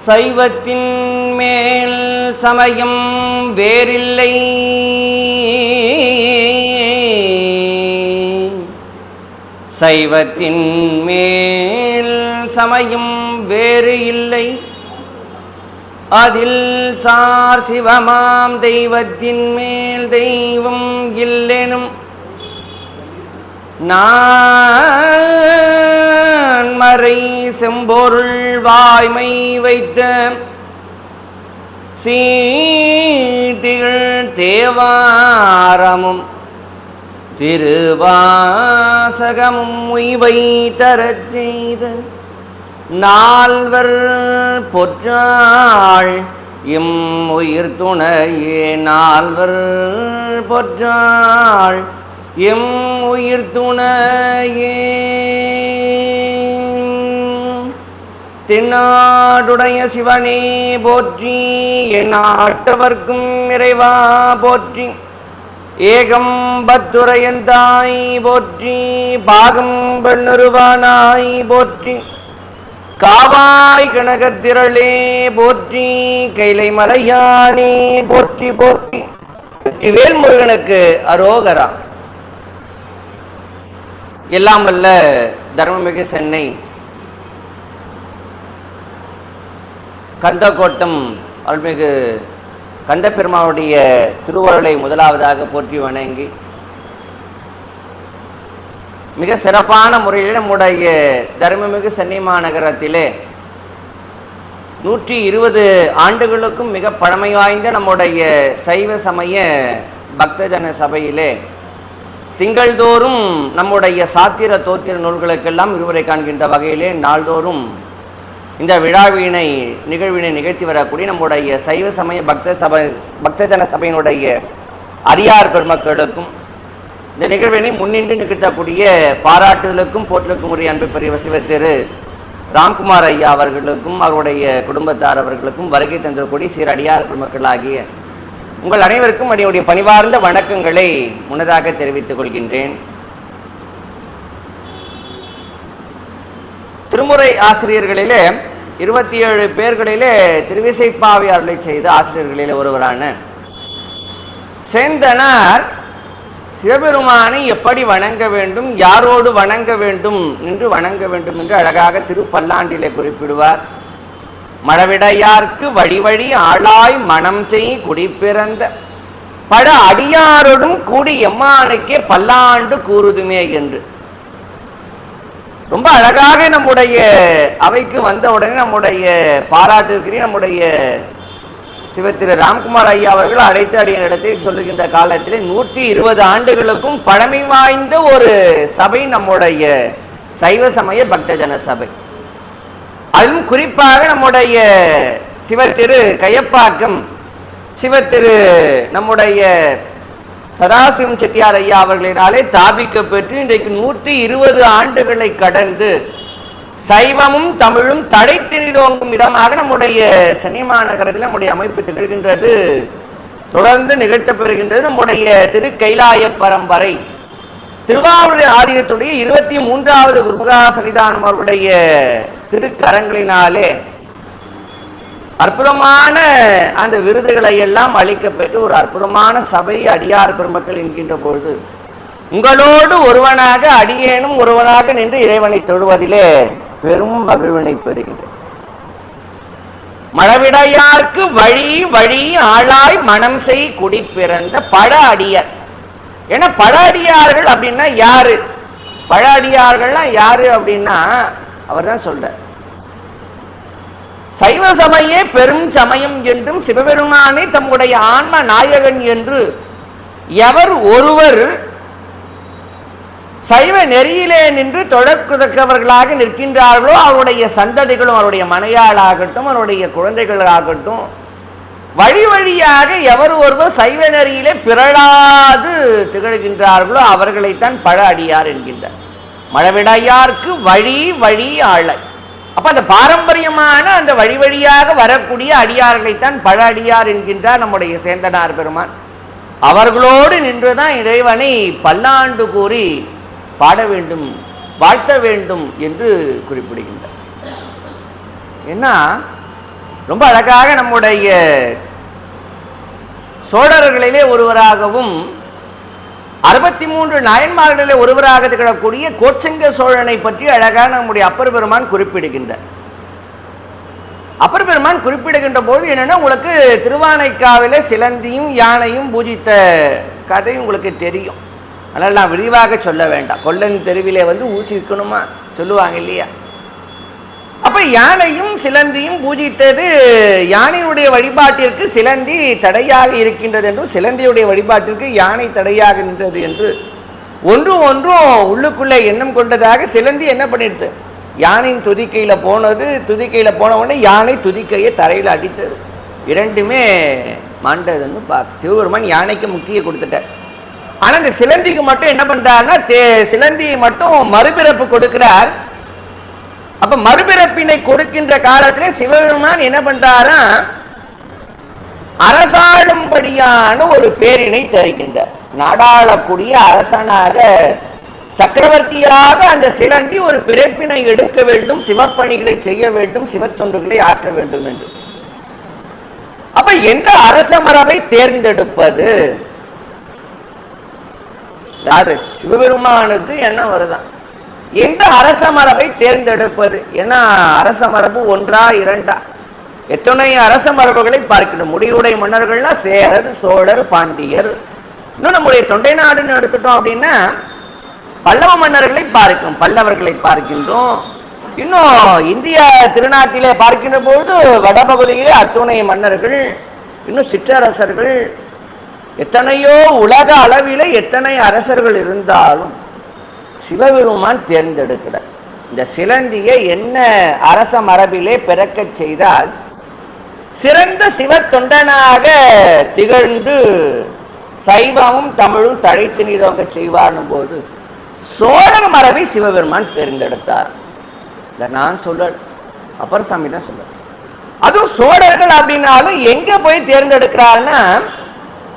சைவத்தின் மேல் சமயம் வேறில்லை. சைவத்தின் மேல் சமயம் வேறு இல்லை. அதில் சார் சிவமாம் தெய்வத்தின் மேல் தெய்வம் இல்லெனும் நான் மறை செம்பொருள் வாய்மை வைத்த சீதிகள் தேவாரமும் திருவாசகமும் உய்வை தரச் செய்த நால்வர் பொற்றாள் எம் உயிர் துணையே. நால்வர் பொற்றாள் எம் உயிர் துணையே. தென்னாடுடைய சிவனே போற்றி, என் நாட்டவர்க்கும் இறைவா போற்றி. ஏகம் பத்துரையந்தாய் போற்றி, பாகம் பெண்ணுருவானாய் போற்றி. காவாய் கனகத்திரளே போற்றி, கைலை மலையானே போற்றி போற்றி. வெற்றிவேல் முருகனுக்கு அரோகரா. எல்லாம் வல்ல தர்மமிகு சென்னை கந்தக்கோட்டம் அருள்மிகு கந்தப்பெருமானுடைய திருவருளை முதலாவதாக போற்றி வணங்கி, மிக சிறப்பான முறையில் நம்முடைய தர்மமிகு சென்னை மாநகரத்திலே 120 ஆண்டுகளுக்கும் மிக பழமை வாய்ந்த நம்முடைய சைவ சமய பக்தஜன சபையிலே திங்கள்தோறும் நம்முடைய சாத்திர தோத்திர நூல்களுக்கெல்லாம் இருவரை காண்கின்ற வகையிலே நாள்தோறும் இந்த விழாவினை நிகழ்வினை நிகழ்த்தி வரக்கூடிய நம்முடைய சைவ சமய பக்தஜன சபையினுடைய அடியார் பெருமக்களுக்கும் இந்த நிகழ்வினை முன்னின்று நிகழ்த்தக்கூடிய பாராட்டுதலுக்கும் போற்றலுக்கும் உரிய அன்பு பெரிய சிவத்திரு ராம்குமார் ஐயா அவர்களுக்கும் அவருடைய குடும்பத்தார் அவர்களுக்கும் வருகை தந்திருக்கூடிய சீரடியார் பெருமக்களாகிய உங்கள் அனைவருக்கும் என்னுடைய பணிவார்ந்த வணக்கங்களை முன்னதாக தெரிவித்துக் கொள்கின்றேன். திருமுறை ஆசிரியர்களிலே 27 பேர்களிலே திருவிசைப்பாவை அருளை செய்த ஆசிரியர்களிலே ஒருவரான சேந்தனார் சிவபெருமானை எப்படி வணங்க வேண்டும், யாரோடு வணங்க வேண்டும் என்று அழகாக திருப்பல்லாண்டிலே குறிப்பிடுவார். மழவிடையார்க்கு வழி வழி ஆளாய் மனம் செய் குடிப்பிறந்த பட அடியாரோடும் கூடி எம்மானுக்கே பல்லாண்டு கூறுதுமே என்று ரொம்ப அழகாக நம்முடைய அவைக்கு வந்த உடனே நம்முடைய பாராட்டிற்கிறேன் நம்முடைய சிவத்திரு ராம்குமார் ஐயா அவர்கள் அழைத்து அடிய இடத்தை சொல்லுகின்ற காலத்தில் 120 ஆண்டுகளுக்கும் பழமை வாய்ந்த ஒரு சபை நம்முடைய சைவ சமய பக்தஜன சபை. அதிலும் குறிப்பாக நம்முடைய சிவத்திரு கையப்பாக்கம் சிவத்திரு நம்முடைய சதாசிவம் செட்டியார் ஐயா அவர்களினாலே தாபிக்க பெற்று இன்றைக்கு 120 ஆண்டுகளை கடந்து சைவமும் தமிழும் தடைத்திரிதோங்கும் விதமாக நம்முடைய சென்னை மாநகரத்தில் நம்முடைய அமைப்பு திகழ்கின்றது, தொடர்ந்து நிகழ்த்தப்பெறுகின்றது. நம்முடைய திரு கைலாய பரம்பரை திருவாவூர் ஆதீனத்துடைய 23வது குருமுகா சன்னிதானம் அவருடைய திருக்கரங்களினாலே அற்புதமான அந்த விருதுகளை எல்லாம் அளிக்கப்பெற்று ஒரு அற்புதமான சபை அடியார் பெருமக்கள் என்கின்ற பொழுது உங்களோடு ஒருவனாக அடியேனும் ஒருவனாக நின்று இறைவனை தொழுவதிலே பெரும் மகிழ்வினை பெறுகின்றேன். மழவிடையார்க்கு வழி வழி ஆளாய் மனம் செய் குடி பிறந்த பட அடியார். ஏன்னா பட அடியார்கள் அப்படின்னா யாரு, பழ அடியார்கள்லாம் யாரு அப்படின்னா அவர் தான் சொல்றார். சைவ சமயே பெரும் சமயம் என்றும் சிவபெருமானே தம்முடைய ஆன்ம நாயகன் என்று எவர் ஒருவர் சைவ நெறியிலே நின்று தொடர்குதக்கவர்களாக நிற்கின்றார்களோ அவருடைய சந்ததிகளும் அவருடைய மனையாளாகட்டும் அவருடைய குழந்தைகளாகட்டும் வழி வழியாக எவர் ஒருவர் சைவ நெறியிலே பிறழாது திகழ்கின்றார்களோ அவர்களைத்தான் பழ அடியார் என்கின்றார். மழவிடையார்க்கு வழி வழி ஆளை. அப்ப அந்த பாரம்பரியமான அந்த வழி வழியாக வரக்கூடிய அடியார்களைத்தான் பழ அடியார் என்கின்றார் நம்முடைய சேந்தனார் பெருமான். அவர்களோடு நின்றுதான் இறைவனை பல்லாண்டு கூறி பாட வேண்டும், வாழ்த்த வேண்டும் என்று குறிப்பிடுகின்றார். ஏன்னா ரொம்ப அழகாக நம்முடைய சோழர்களிலே ஒருவராகவும் 63 நாயன்மார்களிலே ஒருவராக திகழக்கூடிய கோச்செங்க சோழனை பற்றி அழகாக நம்முடைய அப்பர் பெருமான் குறிப்பிடுகின்றார். அப்பர் பெருமான் குறிப்பிடுகின்ற போது என்னன்னா, உங்களுக்கு திருவானைக்காவிலே சிலந்தியும் யானையும் பூஜித்த கதை உங்களுக்கு தெரியும். அதனால் நான் விரிவாக சொல்ல வேண்டாம். கொல்லன் தெருவிலே ஊசி விற்கணுமா சொல்லுவாங்க இல்லையா? அப்ப யானையும் சிலந்தியும் பூஜித்தது யானையுடைய வழிபாட்டிற்கு சிலந்தி தடையாக இருக்கின்றது என்றும், சிலந்தியுடைய வழிபாட்டிற்கு யானை தடையாக நின்றது என்று ஒன்றும் உள்ளுக்குள்ளே எண்ணம் கொண்டதாக சிலந்தி என்ன பண்ணிடுது, யானையின் துதிக்கையில் போனது. துதிக்கையில் போன உடனே யானை துதிக்கையை தரையில் அடித்தது. இரண்டுமே மாண்டதுன்னு பார்க்க சிவபெருமான் யானைக்கு முக்தியை கொடுத்துட்டார். ஆனால் இந்த சிலந்திக்கு மட்டும் என்ன பண்றாருன்னா, சிலந்தி மட்டும் மறுபிறப்பு கொடுக்கிறார். அப்ப மறுபிறப்பினை கொடுக்கின்ற காலத்திலே சிவபெருமான் என்ன பண்றாரா, அரசாளும்படியான ஒரு பேரினை தருகின்றார். நாடாளக்கூடிய அரசனாக சக்கரவர்த்தியாக அந்த சிலந்தி ஒரு பிறப்பினை எடுக்க வேண்டும், சிவப்பணிகளை செய்ய வேண்டும், சிவத்தொண்டுகளை ஆற்ற வேண்டும் என்று. அப்ப எந்த அரச மரபை தேர்ந்தெடுப்பது? யாரு? சிவபெருமானுக்கு என்ன வருதான், எந்த அரச மரபை தேர்ந்தெடுப்பது? ஏன்னா அரச மரபு ஒன்றா இரண்டா, எத்தனை அரச மரபுகளை பார்க்கணும். முடிவுடைய மன்னர்கள்னா சேரர், சோழர், பாண்டியர். இன்னும் நம்முடைய தொண்டை நாடுன்னு எடுத்துட்டோம் அப்படின்னா பல்லவ மன்னர்களை பார்க்கும், பல்லவர்களை பார்க்கின்றோம். இன்னும் இந்திய திருநாட்டிலே பார்க்கின்ற பொழுது வடபகுதியிலே அத்துணை மன்னர்கள், இன்னும் சிற்றரசர்கள், எத்தனையோ உலக அளவிலே எத்தனை அரசர்கள் இருந்தாலும் சிவபெருமான் தேர்ந்தெடுக்கிறார். இந்த சிலந்தியை என்ன அரச மரபிலே பிறக்க செய்தால் சிறந்த சிவ தொண்டனாக திகழ்ந்து சைவமும் தமிழும் தழைத்து நீதோங்க செய்வார்னும் போது சோழர் மரபை சிவபெருமான் தேர்ந்தெடுத்தார். இதை நான் சொல்ல, அப்பர் சாமி தான் சொல்ல. அதுவும் சோழர்கள் அப்படின்னாலும் எங்க போய் தேர்ந்தெடுக்கிறாருன்னா,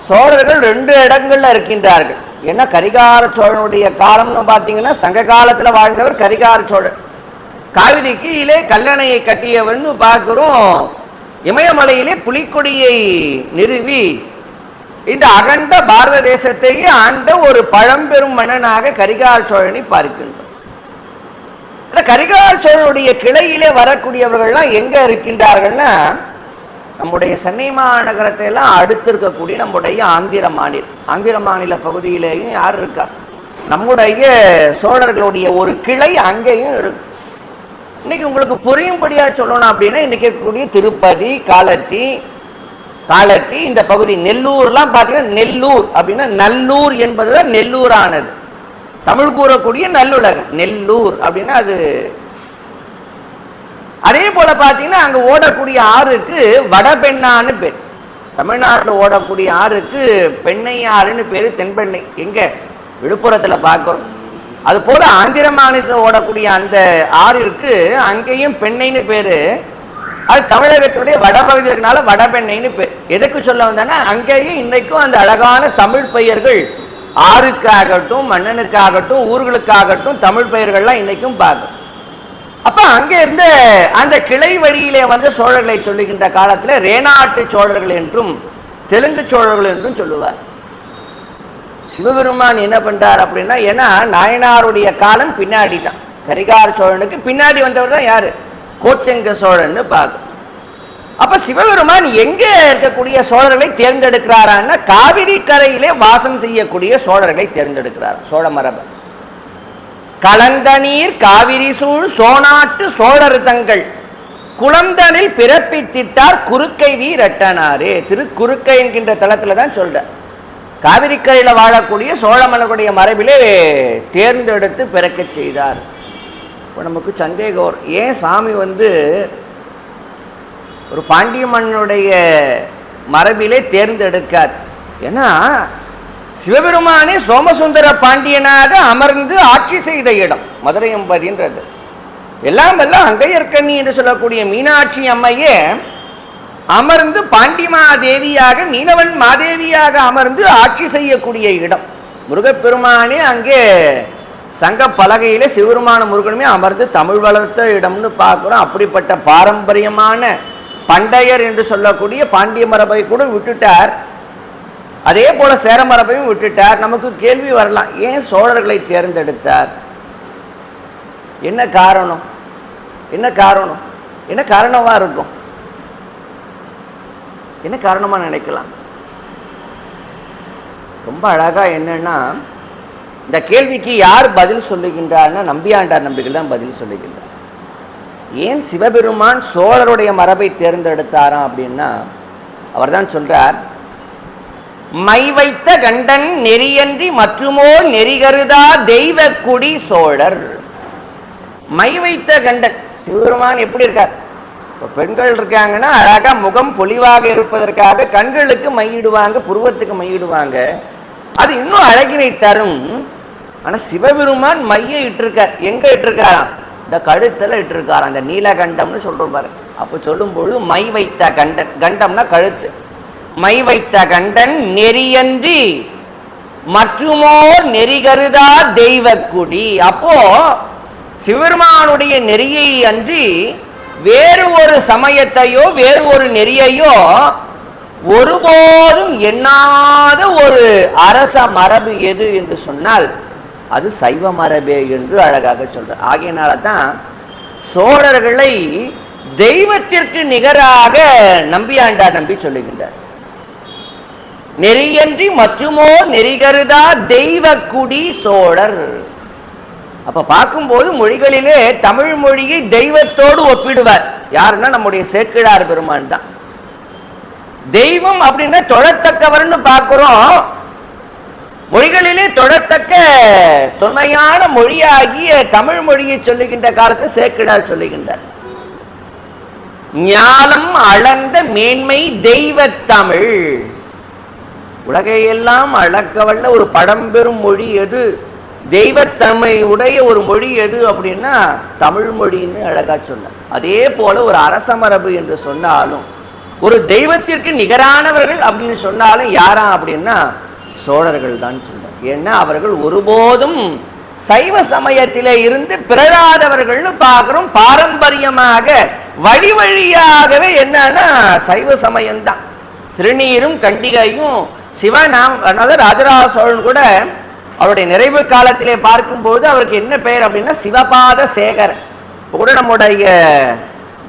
சோழர்கள் 2 இடங்கள்ல இருக்கின்றார்கள். ஏன்னா கரிகார சோழனுடைய காலம்னு பார்த்தீங்கன்னா சங்க காலத்தில் வாழ்ந்தவர் கரிகார சோழன். காவிரிக்கு கீழே கல்லணையை கட்டியவன்னு பார்க்கிறோம். இமயமலையிலே புலிக்கொடியை நிறுவி இந்த அகண்ட பாரத தேசத்தையே ஆண்ட ஒரு பழம்பெரும் மன்னனாக கரிகார சோழனை பார்க்கின்றோம். அந்த கரிகார சோழனுடைய கிளையிலே வரக்கூடியவர்கள்லாம் எங்க இருக்கின்றார்கள்னா, நம்முடைய சென்னை மாநகரத்தை எல்லாம் அடுத்து இருக்கக்கூடிய நம்முடைய ஆந்திர மாநில பகுதியிலேயும் யார் இருக்கா, நம்முடைய சோழர்களுடைய ஒரு கிளை அங்கேயும் இருக்கு. இன்னைக்கு உங்களுக்கு புரியும்படியா சொல்லணும் அப்படின்னா, இன்னைக்கு இருக்கக்கூடிய திருப்பதி, காலத்தி இந்த பகுதி, நெல்லூர்லாம் பார்த்தீங்கன்னா, நெல்லூர் அப்படின்னா நல்லூர் என்பதுதான் நெல்லூர் ஆனது. தமிழ் கூறக்கூடிய நல்லுலகம் நெல்லூர் அப்படின்னா அது. அதே போல பார்த்தீங்கன்னா அங்கே ஓடக்கூடிய ஆறுக்கு வடபெண்ணான்னு பேர். தமிழ்நாட்டில் ஓடக்கூடிய ஆறுக்கு பெண்ணை ஆறுன்னு பேர், தென்பெண்ணை. எங்க விழுப்புரத்தில் பார்க்கிறோம். அது போல ஆந்திர மாநிலத்தில் ஓடக்கூடிய அந்த ஆறிற்கு அங்கேயும் பெண்ணைன்னு பேரு. அது தமிழகத்துடைய வடபகுதி இருக்கனால வடபெண்ணைன்னு பேர். எதுக்கு சொல்ல வந்தேன்னா, அங்கேயும் இன்னைக்கும் அந்த அழகான தமிழ் பெயர்கள் ஆறுக்காகட்டும், மன்னனுக்காகட்டும், ஊர்களுக்காகட்டும் தமிழ் பெயர்கள்லாம் இன்னைக்கும் பார்க்கும். அப்ப அங்கே இருந்து அந்த கிளை வழியிலே வந்து சோழர்களை சொல்லுகின்ற காலத்தில் ரேநாட்டு சோழர்கள் என்றும் தெலுங்கு சோழர்கள் என்றும் சொல்லுவார். சிவபெருமான் என்ன பண்றார் அப்படின்னா, ஏன்னா நாயனாருடைய காலம் பின்னாடி தான், கரிகார சோழனுக்கு பின்னாடி வந்தவர் தான் யாரு, கோச்செங்க சோழன்னு பார்க்கும். அப்ப சிவபெருமான் எங்க இருக்கக்கூடிய சோழர்களை தேர்ந்தெடுக்கிறாரான்னா, காவிரி கரையிலே வாசம் செய்யக்கூடிய சோழர்களை தேர்ந்தெடுக்கிறார். சோழ மரபு கலந்த நீர் காவிரி சூழ் சோநாட்டு சோழர் தங்கள் குளந்தனில் பிறப்பித்திட்டார் குறுக்கை வீரட்டனாரே. திருக்குறுக்கை என்கின்ற தளத்துல தான் சொல்ற. காவிரிக்கரையில் வாழக்கூடிய சோழ மன்னர்களுடைய மரபிலே தேர்ந்தெடுத்து பிறக்க செய்தார். இப்போ நமக்கு சந்தேகம், ஏன் சுவாமி ஒரு பாண்டிய மன்னனுடைய மரபிலே தேர்ந்தெடுக்கார்? ஏன்னா சிவபெருமானே சோமசுந்தர பாண்டியனாக அமர்ந்து ஆட்சி செய்த இடம் மதுரை எம்பதின்றது. எல்லாம் அங்கையர்கண்ணி என்று சொல்லக்கூடிய மீனாட்சி அம்மையே அமர்ந்து பாண்டிமாதேவியாக, மீனவன் மாதேவியாக அமர்ந்து ஆட்சி செய்யக்கூடிய இடம். முருகப்பெருமானே அங்கே சங்க பலகையிலே சிவபெருமான முருகனுமே அமர்ந்து தமிழ் வளர்த்த இடம்னு பார்க்குறோம். அப்படிப்பட்ட பாரம்பரியமான பண்டையர் என்று சொல்லக்கூடிய பாண்டிய மரபை கூட விட்டுட்டார், அதே போல சேர மரபையும் விட்டுட்டார். நமக்கு கேள்வி வரலாம், ஏன் சோழர்களை தேர்ந்தெடுத்தார்? என்ன காரணம்? என்ன காரணம்? என்ன காரணமா இருக்கும்? என்ன காரணமா நினைக்கலாம்? ரொம்ப அழகா என்னன்னா, இந்த கேள்விக்கு யார் பதில் சொல்லுகின்றார்னா நம்பியாண்டார் நம்பிகள் தான் பதில் சொல்லுகின்றார். ஏன் சிவபெருமான் சோழருடைய மரபை தேர்ந்தெடுத்தாராம் அப்படின்னா, அவர் தான் சொல்றார், மை வைத்த கண்டன் நெறியன்றி மற்றுமோ நெறிகருதா தெய்வ குடி சோழர். மை வைத்த கண்டன் சிவபெருமான் எப்படி இருக்கார்? பெண்கள் இருக்காங்கன்னா அழகா முகம் பொலிவாக இருப்பதற்காக கண்களுக்கு மையிடுவாங்க, புருவத்துக்கு மையிடுவாங்க, அது இன்னும் அழகினை தரும். ஆனா சிவபெருமான் மையை இட்டிருக்கார். எங்க இட்டிருக்காராம்? இந்த கழுத்துல இட்டிருக்காராம். அந்த நீலகண்டம்னு சொல்றோம் பாரு. அப்ப சொல்லும் பொழுது மை வைத்த கண்டன், கண்டம்னா கழுத்து, மை வைத்த கண்டன் நெறியன்றி மற்றுமோ நெறிகருதா தெய்வ குடி. அப்போ சிவபெருமானுடைய நெறியை அன்றி வேறு ஒரு சமயத்தையோ வேறு ஒரு நெறியையோ ஒருபோதும் எண்ணாத ஒரு அரச மரபு எது என்று சொன்னால் அது சைவ மரபே என்று அழகாக சொல்ற. ஆகையினால தான் சோழர்களை தெய்வத்திற்கு நிகராக நம்பியாண்டார் நம்பி சொல்லுகின்றார். நெறியன்றி மற்றுமோ நெறிகருதா தெய்வ குடி சோழர். அப்ப பார்க்கும்போது மொழிகளிலே தமிழ் மொழியை தெய்வத்தோடு ஒப்பிடுவார். யாருன்னா நம்முடைய சேக்கிழார் பெருமான் தான். தெய்வம் அப்படின்னா தொழத்தக்கவர்னு பார்க்கிறோம். மொழிகளிலே தொழத்தக்க தொன்மையான மொழியாகிய தமிழ் மொழியை சொல்லுகின்ற காலத்தில் சேக்கிழார் சொல்லுகின்றார், ஞானம் அளந்த மேன்மை தெய்வ தமிழ். உலகையெல்லாம் அளக்கவல்ல ஒரு பழம்பெரும் மொழி எது, தெய்வத்தன்மை உடைய ஒரு மொழி எது அப்படின்னா தமிழ் மொழின்னு அழகா சொன்னார். அதே போல ஒரு அரச மரபு என்று சொன்னாலும் ஒரு தெய்வத்திற்கு நிகரானவர்கள் அப்படின்னு சொன்னாலும் யாரா அப்படின்னா சோழர்கள் தான் சொன்னார். ஏன்னா அவர்கள் ஒருபோதும் சைவ சமயத்திலே இருந்து பிறராதவர்கள்னு பார்க்கிறோம். பாரம்பரியமாக வழி வழியாகவே என்னன்னா சைவ சமயம்தான். திருநீரும் கண்டிகையும் சிவநாம். அதனால ராஜராஜ சோழன் கூட அவருடைய நிறைவு காலத்திலே பார்க்கும்போது அவருக்கு என்ன பெயர் அப்படின்னா சிவபாத சேகர். கூட நம்முடைய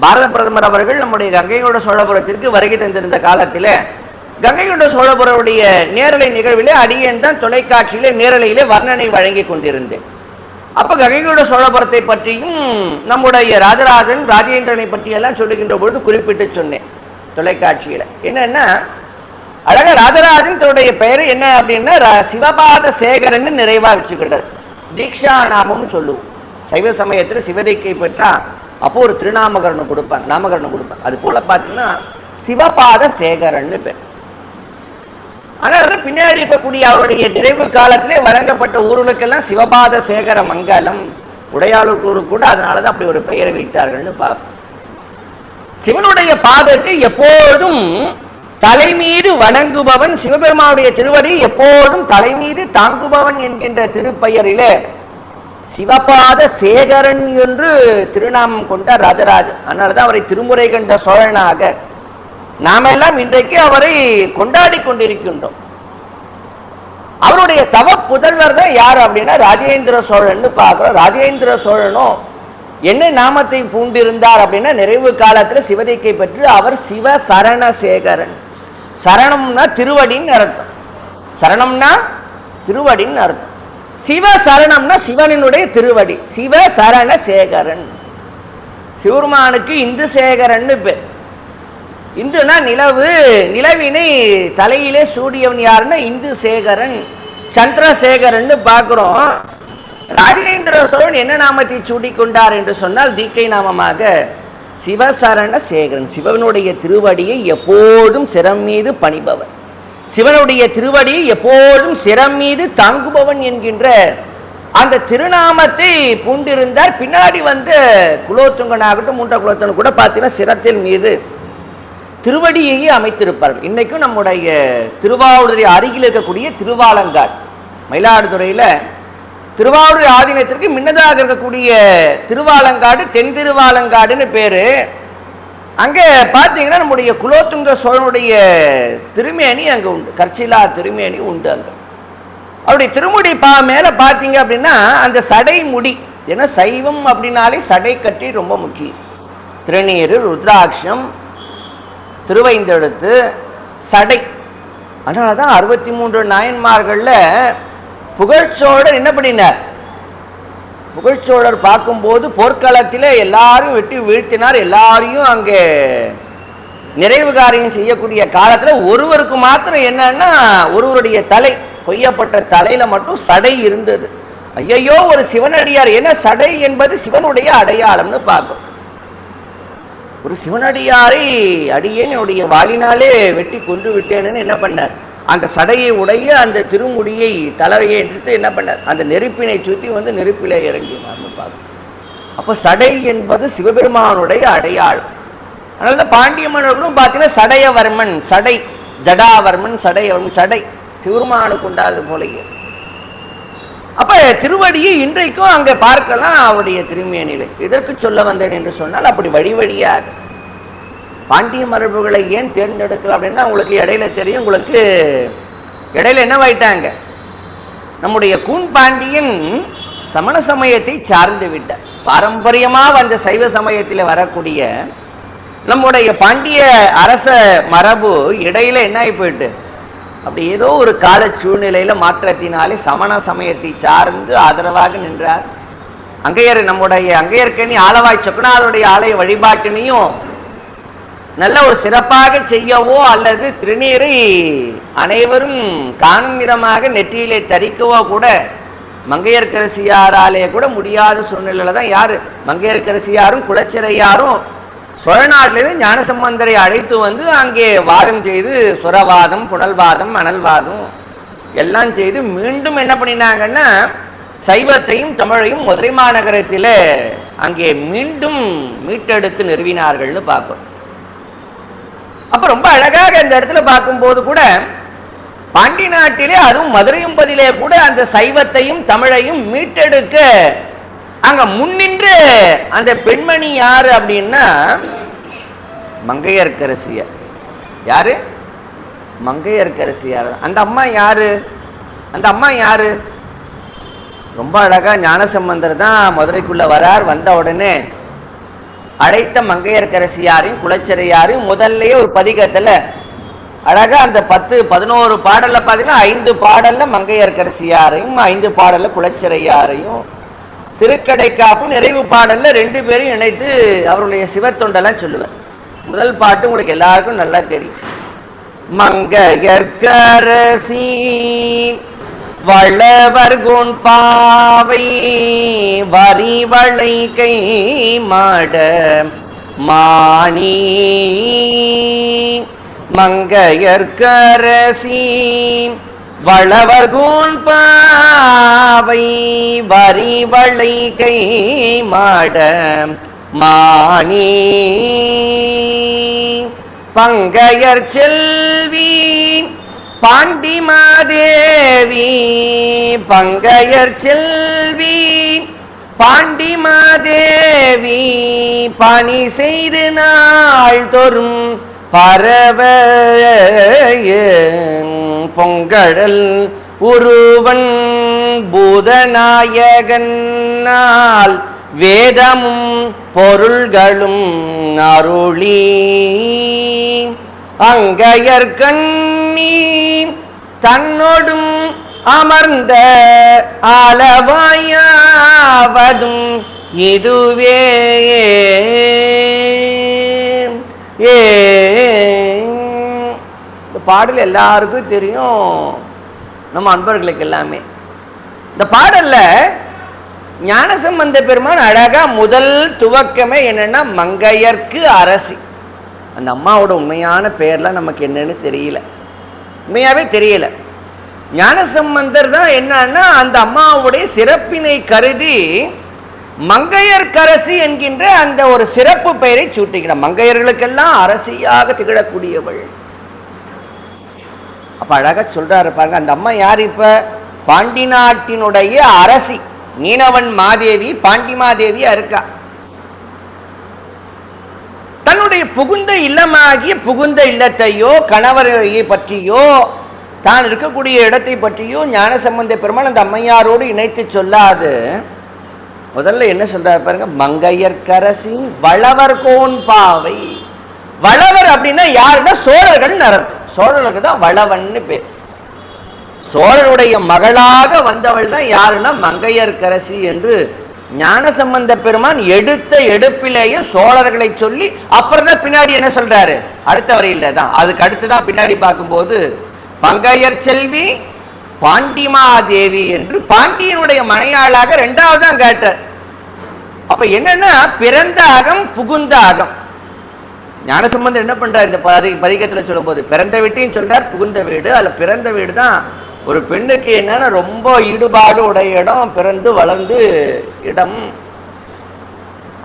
பாரத பிரதமர் அவர்கள் நம்முடைய கங்கைகொண்ட சோழபுரத்திற்கு வருகை தந்திருந்த காலத்தில் கங்கைகொண்ட சோழபுரவுடைய நேரலை நிகழ்விலே அடியேன் தான் தொலைக்காட்சியிலே நேரலையிலே வர்ணனை வழங்கி கொண்டிருந்தேன். அப்போ கங்கைகொண்ட சோழபுரத்தை பற்றியும் நம்முடைய ராஜராஜன் ராஜேந்திரனை பற்றியெல்லாம் சொல்லுகின்ற பொழுது குறிப்பிட்டு சொன்னேன் தொலைக்காட்சியில். என்னன்னா அழகா ராஜராஜன் தன்னுடைய பெயர் என்ன அப்படின்னா சிவபாத சேகரன் நிறைவா வச்சுக்கிட்டார். தீக்ஷா நாமம்னு சொல்லுவோம். சைவ சமயத்தில் சிவதீக்கை பெற்றா அப்போ ஒரு திருநாமகரணம் கொடுப்பாங்க, நாமகரணம் கொடுப்பாங்க. அது போல பார்த்தீங்கன்னா சிவபாத சேகரன் பேர். ஆனால் பின்னாடி இருக்கக்கூடிய அவருடைய நிறைவு காலத்திலே வழங்கப்பட்ட ஊர்களுக்கெல்லாம் சிவபாத சேகர மங்கலம், உடையாளூர் ஊருக்கு கூட அதனாலதான் அப்படி ஒரு பெயரை வைத்தார்கள்னு பார்ப்போம். சிவனுடைய பாதத்தை எப்போதும் தலைமீது வணங்குபவன், சிவபெருமானுடைய திருவடி எப்போதும் தலைமீது தாங்குபவன் என்கின்ற திருப்பெயரிலே சிவபாத சேகரன் என்று திருநாமம் கொண்டார் ராஜராஜன். அதனாலதான் அவரை திருமுறை கண்ட சோழனாக நாமெல்லாம் இன்றைக்கு அவரை கொண்டாடி கொண்டிருக்கின்றோம். அவருடைய தவ புதல்வர் தான் யார் அப்படின்னா ராஜேந்திர சோழன் பார்க்கிறோம். ராஜேந்திர சோழனும் என்ன நாமத்தை பூண்டிருந்தார் அப்படின்னா நிறைவு காலத்தில் சிவதீக்கை பெற்று அவர் சிவ சரணசேகரன். சரணம்னா திருவடின்னு அர்த்தம், சரணம்னா திருவடின்னு அர்த்தம். சிவ சரணம்னா சிவனினுடைய திருவடி, சிவ சரணசேகரன். சிவருமானுக்கு இந்து சேகரன் பேர். இந்துனா நிலவு, நிலவினை தலையிலே சூடியவன் யாருன்னா இந்து சேகரன், சந்திரசேகரன் பார்க்கிறோம். ராஜேந்திர சோழன் என்ன நாமத்தை சூடிக்கொண்டார் என்று சொன்னால் தீக்கை நாமமாக சிவசரண சேகரன். சிவனுடைய திருவடியை எப்போதும் சிரம் மீது பணிபவன், சிவனுடைய திருவடியை எப்போதும் சிரம் மீது தாங்குபவன் என்கின்ற அந்த திருநாமத்தை பூண்டிருந்தார். பின்னாடி வந்து குலோத்துங்கனாகட்டும் மூன்ற குலோத்துங்கன் கூட பார்த்தீங்கன்னா சிரத்தின் மீது திருவடியையே அமைத்திருப்பார்கள். இன்னைக்கும் நம்முடைய திருவாவூரை அருகில் இருக்கக்கூடிய திருவாலங்காடு, மயிலாடுதுறையில் திருவாவூர் ஆதீனத்திற்கு முன்னதாக இருக்கக்கூடிய திருவாலங்காடு தென் திருவாலங்காடுன்னு பேரு. அங்கே பார்த்தீங்கன்னா நம்முடைய குலோத்துங்க சோழனுடைய திருமேனி அங்கே உண்டு, கற்சிலா திருமேனி உண்டு. அங்கே அப்படி திருமுடி மேலே பார்த்தீங்க அப்படின்னா அந்த சடை முடி, ஏன்னா சைவம் அப்படின்னாலே சடை கட்டி ரொம்ப முக்கியம். திருநீறு, ருத்ராட்சம், திருவைந்தெழுத்து, சடை. அதனால தான் 63 நாயன்மார்களில் புகழ்ச்சோழர் என்ன பண்ணினார்? புகழ்ச்சோழர் பார்க்கும்போது போர்க்களத்தில் எல்லாரும் வெட்டி வீழ்த்தினார். எல்லாரையும் அங்கே நிறைவு காரியம் செய்யக்கூடிய காலத்தில் ஒருவருக்கு மாத்திரம் என்னன்னா ஒருவருடைய தலை, கொய்யப்பட்ட தலையில மட்டும் சடை இருந்தது. ஐயையோ, ஒரு சிவனடியார், ஏன்னா சடை என்பது சிவனுடைய அடையாளம்னு பார்க்கும். ஒரு சிவனடியாரை அடியேனுடைய வாளினாலே வெட்டி கொண்டு விட்டேன்னு என்ன பண்ணார்? அந்த சடையை உடைய அந்த திருமுடியை தலையை எடுத்து என்ன பண்ணார்? அந்த நெருப்பினை சுற்றி வந்து நெருப்பிலே இறங்கினார்னு பார்க்கும். அப்போ சடை என்பது சிவபெருமானுடைய அடையாளம். அதனால தான் பாண்டிய மன்னர்களும் பார்த்தீங்கன்னா சடையவர்மன், சடை, ஜடாவர்மன், சடையவர்மன், சடை சிவபெருமானுக்கு உண்டாது போலயே. அப்ப திருவடியை இன்றைக்கும் அங்கே பார்க்கலாம் அவருடைய திருமேனிலை. இதற்கு சொல்ல வந்தேன் என்று சொன்னால், அப்படி வழி வழியாக பாண்டிய மரபுகளை ஏன் தேர்ந்தெடுக்கலாம் அப்படின்னா, உங்களுக்கு இடையில தெரியும், உங்களுக்கு இடையில என்னவாயிட்டாங்க, நம்முடைய கூன் பாண்டியன் சமண சமயத்தை சார்ந்து விட்டார். பாரம்பரியமாக வந்த சைவ சமயத்தில் வரக்கூடிய நம்முடைய பாண்டிய அரச மரபு இடையில என்ன ஆகி போயிட்டு, அப்படி ஏதோ ஒரு கால சூழ்நிலையில மாற்றத்தினாலே சமண சமயத்தை சார்ந்து ஆதரவாக நின்றார். அங்கையர், நம்முடைய அங்கையர்கனி ஆலவாய் சொக்கநாதருடைய ஆலய வழிபாட்டினையும் நல்ல ஒரு சிறப்பாக செய்யவோ அல்லது திருநீரை அனைவரும் காணும் நிறமாக நெற்றியிலே தரிக்கவோ கூட மங்கையர்க்கரசியாராலே கூட முடியாத சூழ்நிலையில தான் யாரு, மங்கையர்க்கரசியாரும் குலச்சிறையாரும் சோழ நாட்டிலிருந்து ஞானசம்பந்தரை அழைத்து வந்து அங்கே வாதம் செய்து சுரவாதம், புனல்வாதம், அனல்வாதம் எல்லாம் செய்து மீண்டும் என்ன பண்ணினாங்கன்னா சைவத்தையும் தமிழையும் மதுரை மாநகரத்தில் அங்கே மீண்டும் மீட்டெடுத்து நிறுவினார்கள்னு பார்ப்போம். அப்போ ரொம்ப அழகாக இந்த இடத்துல பார்க்கும்போது கூட பாண்டி நாட்டிலே, அதுவும் மதுரையும்பதிலே கூட அந்த சைவத்தையும் தமிழையும் மீட்டெடுக்க அங்க முன்னின்று அந்த பெண்மணி யாரு அப்படின்னா மங்கையர்க்கரசியார். யாரு? மங்கையர்க்கரசியார். அந்த அம்மா யாரு? அந்த அம்மா யாரு? ரொம்ப அழகா ஞானசம்பந்தர் தான் மதுரைக்குள்ள வரார். வந்த உடனே அழைத்த மங்கையர்க்கரசியாரையும் குலச்சிறையாரையும் முதல்லயே ஒரு பதிகத்துல அழகா அந்த 10-11 பாடல்ல பார்த்தீங்கன்னா 5 பாடல்ல மங்கையர்க்கரசியாரையும் 5 பாடல்ல குலச்சிறையாரையும், திருக்கடைக்காப்பு நிறைவு பாடல்ல 2 பேரையும் இணைத்து அவருடைய சிவத்தொண்டெல்லாம் சொல்லுவார். முதல் பாட்டு உங்களுக்கு எல்லாருக்கும் நல்லா தெரியும். மங்கையர்க்கரசி வளவர்கோன் பாவை வரிவளை கை மாட மாணி. மங்கையர்க்கரசி வளவர்கோன் பாவை வரிவளை கை மாட மாணி. பங்கையர் செல்வி பாண்டிமாதேவி, பங்கையர் செல்வி பாண்டிமாதேவி பணி செய்து நாள் தோறும் பரவ பொங்கடல் உருவன் பூதநாயகனால் வேதமும் பொருள்களும் அருளி. அங்கையர்கண்ணி தன்னோடும் அமர்ந்த ஆலவாயாவதும் இதுவே. இந்த பாடல் எல்லாருக்கும் தெரியும், நம்ம அன்பர்களுக்கு எல்லாமே. இந்த பாடல்ல ஞானசம்பந்த பெருமான் அழகா முதல் துவக்கமே என்னன்னா மங்கையர்க்கு அரசி. அந்த அம்மாவோட உண்மையான பெயர்லாம் நமக்கு என்னன்னு தெரியல, உண்மையாவே தெரியல. ஞானசம்பந்தர் தான் என்னன்னா அந்த அம்மாவுடைய சிறப்பினை கருதி மங்கையர்க்கரசி என்கின்ற அந்த ஒரு சிறப்பு பெயரை சூட்டுகிறார். மங்கையர்களுக்கெல்லாம் அரசியாக திகழக்கூடியவள். அப்ப அழகா சொல்றாரு பாருங்க. அந்த அம்மா யார்? இப்ப பாண்டி நாட்டினுடைய அரசி மீனவன் மாதேவி பாண்டிமாதேவியா இருக்கா. தன்னுடைய புகுந்த இல்லமாகிய புகுந்த இல்லத்தையோ கணவரை பற்றியோ தான் இருக்கக்கூடிய இடத்தை பற்றியோ ஞானசம்பந்த பெருமாள் அந்த அம்மையாரோடு இணைத்து சொல்லாது முதல்ல என்ன சொல்றாரு பாருங்க, மங்கையர்க்கரசி வளவர் கோன் பாவை. வளவர் அப்படின்னா யாருன்னா சோழர்கள் அர்த்தம். சோழர்களுக்கு தான் வளவன்னு பேர். சோழருடைய மகளாக வந்தவள் தான் யாருன்னா மங்கையர்க்கரசி என்று ஞானசம்பந்த பெருமான் எடுத்த எடுப்பிலேயே சோழர்களை சொல்லி அப்புறம் தான் பின்னாடி என்ன சொல்றாரு, அடுத்த வரையில தான் அதுக்கு அடுத்துதான் பின்னாடி பார்க்கும்போது பங்கையர் செல்வி பாண்டிமாதேவி என்று பாண்டியனுடைய மனையாளாக இரண்டாவது தான் கேட்டார். அப்ப என்னன்னா பிறந்த அகம் புகுந்த அகம். ஞானசம்பந்தர் என்ன பண்றார் இந்த பதிகத்துல சொல்லும் போது பிறந்த வீட்டையும் சொல்றார் புகுந்த வீடு. அதுல பிறந்த வீடு தான் ஒரு பெண்ணுக்கு என்னன்னா ரொம்ப ஈடுபாடு உடைய இடம், பிறந்து வளர்ந்து இடம்.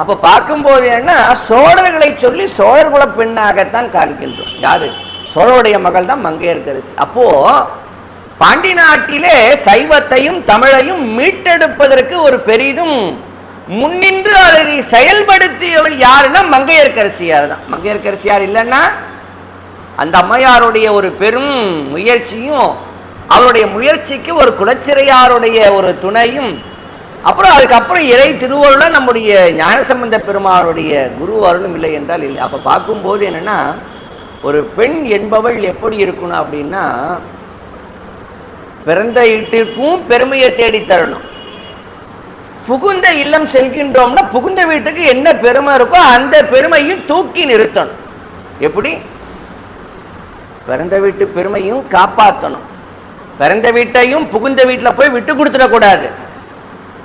அப்ப பார்க்கும்போது என்ன சோழர்களை சொல்லி சோழர்குல பெண்ணாகத்தான் காண்கின்றோம். யாரு? சோழருடைய மகள் தான் மங்கையர்க்கரசி. அப்போ பாண்டி நாட்டிலே சைவத்தையும் தமிழையும் மீட்டெடுப்பதற்கு ஒரு பெரிதும் முன்னின்று அதை செயல்படுத்தியவள் யாருன்னா மங்கையர்க்கரசியார் தான். மங்கையர்க்கரசியார் இல்லைன்னா அந்த அம்மையாருடைய ஒரு பெரும் முயற்சியும் அவருடைய முயற்சிக்கு ஒரு குலச்சிறையாருடைய ஒரு துணையும் அப்புறம் அதுக்கப்புறம் இறை திருவருள நம்முடைய ஞானசம்பந்த பெருமாளுடைய குரு அருளும் இல்லை என்றால் இல்லை. அப்போ பார்க்கும்போது என்னன்னா ஒரு பெண் என்பவள் எப்படி இருக்கணும் அப்படின்னா பிறந்த வீட்டிற்கும் பெருமையை தேடி தரணும். புகுந்த இல்லம் செல்கின்றோம்னா புகுந்த வீட்டுக்கு என்ன பெருமை இருக்கோ அந்த பெருமையும் தூக்கி நிறுத்தணும். எப்படி? பிறந்த வீட்டு பெருமையும் காப்பாற்றணும். பிறந்த வீட்டையும் புகுந்த வீட்டில் போய் விட்டு கொடுத்துடக்கூடாது.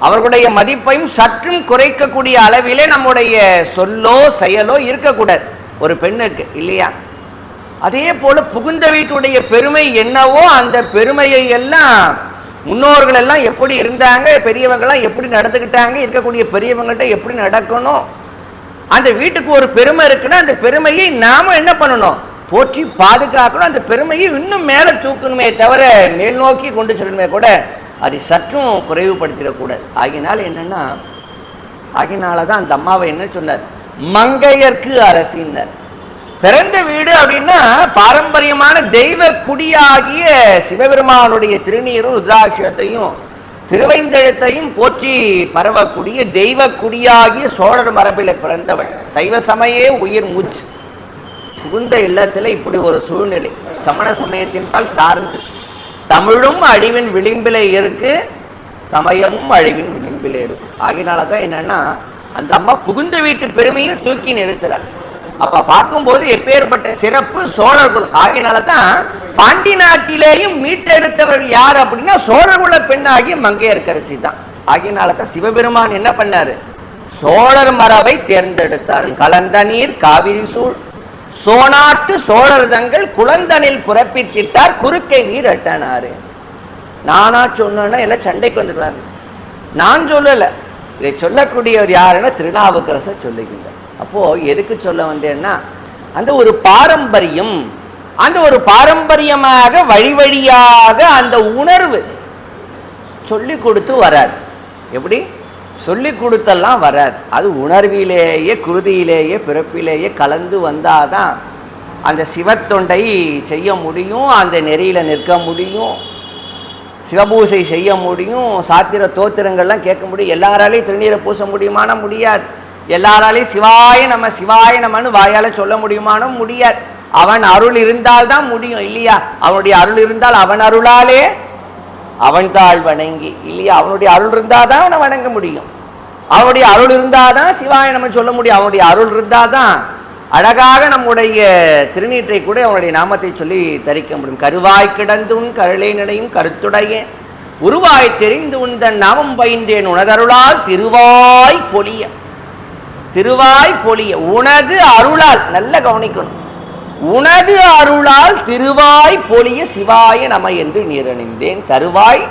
அவர்களுடைய மதிப்பையும் சற்றும் குறைக்கக்கூடிய அளவிலே நம்முடைய சொல்லோ செயலோ இருக்கக்கூடாது ஒரு பெண்ணுக்கு, இல்லையா? அதே போல புகுந்த வீட்டுடைய பெருமை என்னவோ அந்த பெருமையை எல்லாம் முன்னோர்கள் எல்லாம் எப்படி இருந்தாங்க, பெரியவங்கெல்லாம் எப்படி நடந்துக்கிட்டாங்க, இருக்கக்கூடிய பெரியவங்கள்ட்ட எப்படி நடக்கணும், அந்த வீட்டுக்கு ஒரு பெருமை இருக்குன்னா அந்த பெருமையை நாம என்ன பண்ணணும், போற்றி பாதுகாக்கணும். அந்த பெருமையை இன்னும் மேலே தூக்கணுமே தவிர மேல் நோக்கி கொண்டு செல்லணுமே கூட அதை சற்றும் குறைவுபடுத்திடக்கூடாது. ஆகினாலதான் அந்த அம்மாவை என்ன சொன்னார், மங்கையர்க்கு அரசினர். பிறந்த வீடு அப்படின்னா பாரம்பரியமான தெய்வ குடியாகிய சிவபெருமானுடைய திருநீரும் ருத்ராட்சத்தையும் திருவைந்தெழுத்தையும் போற்றி பரவக்கூடிய தெய்வ குடியாகிய சோழர் மரபில் பிறந்தவள். சைவ சமயே உயிர் மூச்சு. புகுந்த இல்லத்துல இப்படி ஒரு சூழ்நிலை சமண சமயத்தின்பால் சார்ந்து தமிழும் அழிவின் விளிம்பிலே இருக்கு, சமயமும் அழிவின் விளிம்பிலே இருக்கு. ஆகினாலதான் என்னன்னா அந்த அம்மா புகுந்த வீட்டு பெருமையை தூக்கி நிறுத்துறாள். அப்ப பார்க்கும்போது எப்பேற்பட்ட சிறப்பு சோழர்கள். ஆகினாலதான் பாண்டி நாட்டிலேயும் மீட்டெடுத்தவர்கள் யார் அப்படின்னா சோழர்குல பெண்ணாகிய மங்கையர்க்கரசி தான். ஆகினாலதான் சிவபெருமான் என்ன பண்ணாரு, சோழர் மரபை தேர்ந்தெடுத்தார். கலந்த நீர் காவிரி சூழ் சோனாட்டு சோழர் தங்கள் குளந்தனில் புறப்பித்திட்டார் குறுக்கை நீர் எட்டனாரு. நானா சொன்னா எல்லாம் சண்டைக்கு வந்துடுறாரு. நான் சொல்லல, இதை சொல்லக்கூடியவர் யாருன்னா திருநாவுக்கரசர் சொல்லுகின்றார். அப்போ எதுக்கு சொல்ல வந்தேன்னா அந்த ஒரு பாரம்பரியம், அந்த ஒரு பாரம்பரியமாக வழி வழியாக அந்த உணர்வு சொல்லி கொடுத்து வராது. எப்படி சொல்லி கொடுத்தெல்லாம் வராது, அது உணர்விலேயே குருதியிலேயே பிறப்பிலேயே கலந்து வந்தாதான் அந்த சிவத்தொண்டை செய்ய முடியும், அந்த நெறியில நிற்க முடியும், சிவபூசை செய்ய முடியும், சாத்திர தோத்திரங்கள்லாம் கேட்க முடியும். எல்லாராலையும் திருநீரை பூச முடியுமான முடியாது. எல்லாராலையும் சிவாய நம்ம சிவாய நம்மன்னு வாயால சொல்ல முடியுமான முடியாது. அவன் அருள் இருந்தால்தான் முடியும், இல்லையா? அவனுடைய அருள் இருந்தால் அவன் அருளாலே அவன் தாழ் வணங்கி, இல்லையா? அவனுடைய அருள் இருந்தாதான் அவனை வணங்க முடியும். அவனுடைய அருள் இருந்தாதான் சிவாய நம்ம சொல்ல முடியும். அவனுடைய அருள் இருந்தாதான் அழகாக நம்முடைய திருநீற்றை கூட அவனுடைய நாமத்தை சொல்லி தரிக்க முடியும். கருவாய் கிடந்துன் கருளை நினையும் கருத்துடைய உருவாய் தெரிந்து உந்தன் நாமம் பயின்றேன் உனதருளால் திருவாய் பொலிய. திருவாய் பொலிய உனது அருளால், நல்ல கவனிக்கணும், உனது அருளால் திருவாய் பொலிய சிவாய நம என்று நீரணிந்தேன் தருவாய்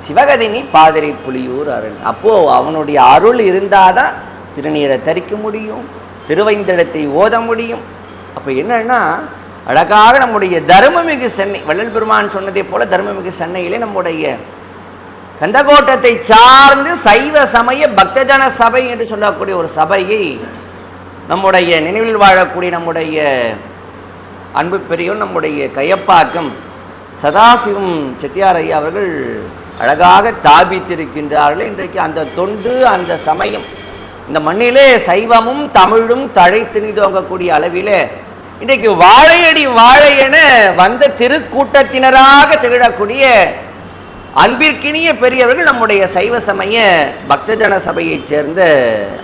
சிவகதினி பாதிரி புலியூர் அருள். அப்போ அவனுடைய அருள் இருந்தாதான் திருநீரை தரிக்க முடியும், திருவைந்தடத்தை ஓத முடியும். அப்போ என்னன்னா அழகாக நம்முடைய தர்மமிகு சென்னை, வள்ளல் பெருமான் சொன்னதை போல தர்மமிகு சென்னையிலே நம்முடைய கந்தகோட்டத்தை சார்ந்து சைவ சமய பக்தஜன சபை என்று சொல்லக்கூடிய ஒரு சபையை நம்முடைய நினைவில் வாழக்கூடிய நம்முடைய அன்பு பெரியோர் நம்முடைய கையப்பாக்கம் சதாசிவம் செட்டியார் ஐயா அவர்கள் அழகாக தாபித்திருக்கின்றார்கள். இன்றைக்கு அந்த தொண்டு, அந்த சமயம், இந்த மண்ணிலே சைவமும் தமிழும் தழைத்து நீதோங்கக்கூடிய அளவிலே இன்றைக்கு வாழையடி வாழை என வந்த திருக்கூட்டத்தினராக திகழக்கூடிய அன்பிற்கினிய பெரியவர்கள் நம்முடைய சைவ சமய பக்தஜன சபையைச் சேர்ந்த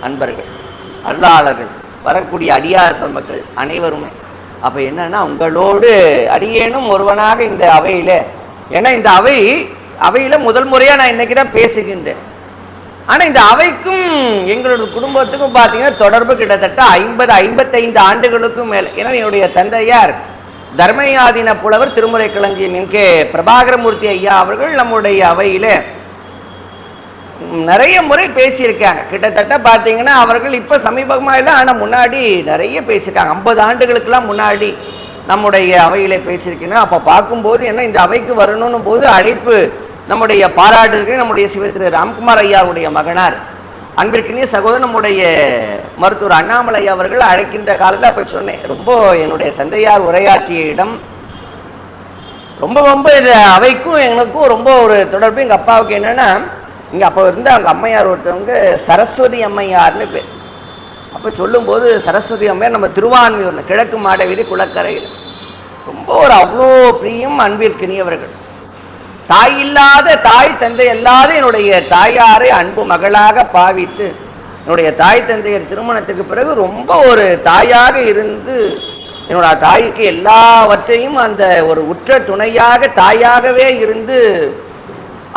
அன்பர்கள், அருளாளர்கள், வரக்கூடிய அடியார் மக்கள் அனைவருமே. அப்போ என்னன்னா, உங்களோடு அடியேனும் ஒருவனாக இந்த அவையில், ஏன்னா இந்த அவையில் முதல் முறையாக நான் இன்னைக்கு தான் பேசுகின்றேன். ஆனால் இந்த அவைக்கும் எங்களோட குடும்பத்துக்கும் பார்த்தீங்கன்னா தொடர்பு கிட்டத்தட்ட 55 ஆண்டுகளுக்கும் மேலே. ஏன்னா என்னுடைய தந்தையார் தர்மயாதீன புலவர் திருமுறை களஞ்சியம் என்கே பிரபாகரமூர்த்தி ஐயா அவர்கள் நம்முடைய அவையில் நிறைய முறை பேசியிருக்காங்க. கிட்டத்தட்ட பார்த்தீங்கன்னா அவர்கள் இப்போ சமீபமாக இல்லை, ஆனால் முன்னாடி நிறைய பேசியிருக்காங்க. 50 ஆண்டுகளுக்கெல்லாம் முன்னாடி நம்முடைய அவையில் பேசியிருக்கேன்னா, அப்போ பார்க்கும்போது என்ன இந்த அவைக்கு வரணும்னு போது அழைப்பு நம்முடைய பாராட்டுக்கு நம்முடைய சிவ திரு ராம்குமார் ஐயாவுடைய மகனார் அன்பிற்கினிய சகோதரர் நம்முடைய மருத்துவர் அண்ணாமலை அவர்கள் அழைக்கின்ற காலத்தில் அப்போ சொன்னேன், ரொம்ப என்னுடைய தந்தையார் உரையாற்றிய இடம், ரொம்ப இது அவைக்கும் எங்களுக்கும் ரொம்ப ஒரு தொடர்பு. எங்கள் அப்பாவுக்கு என்னென்னா, இங்கே அப்போ இருந்து அவங்க அம்மையார் ஒருத்தவங்க சரஸ்வதி அம்மையார்னு பேர். அப்போ சொல்லும்போது சரஸ்வதி அம்மையார் நம்ம திருவான்மியூரில் கிழக்கு மாடவீதி குளக்கரையில் ரொம்ப ஒரு அவ்வளோ பிரியம் அன்பிற்கினியவர்கள். தாய் இல்லாத, தாய் தந்தை அல்லாத என்னுடைய தாயாரை அன்பு மகளாக பாவித்து, என்னுடைய தாய் தந்தையர் திருமணத்துக்கு பிறகு ரொம்ப ஒரு தாயாக இருந்து என்னோட தாய்க்கு எல்லாவற்றையும் அந்த ஒரு உற்ற துணையாக தாயாகவே இருந்து,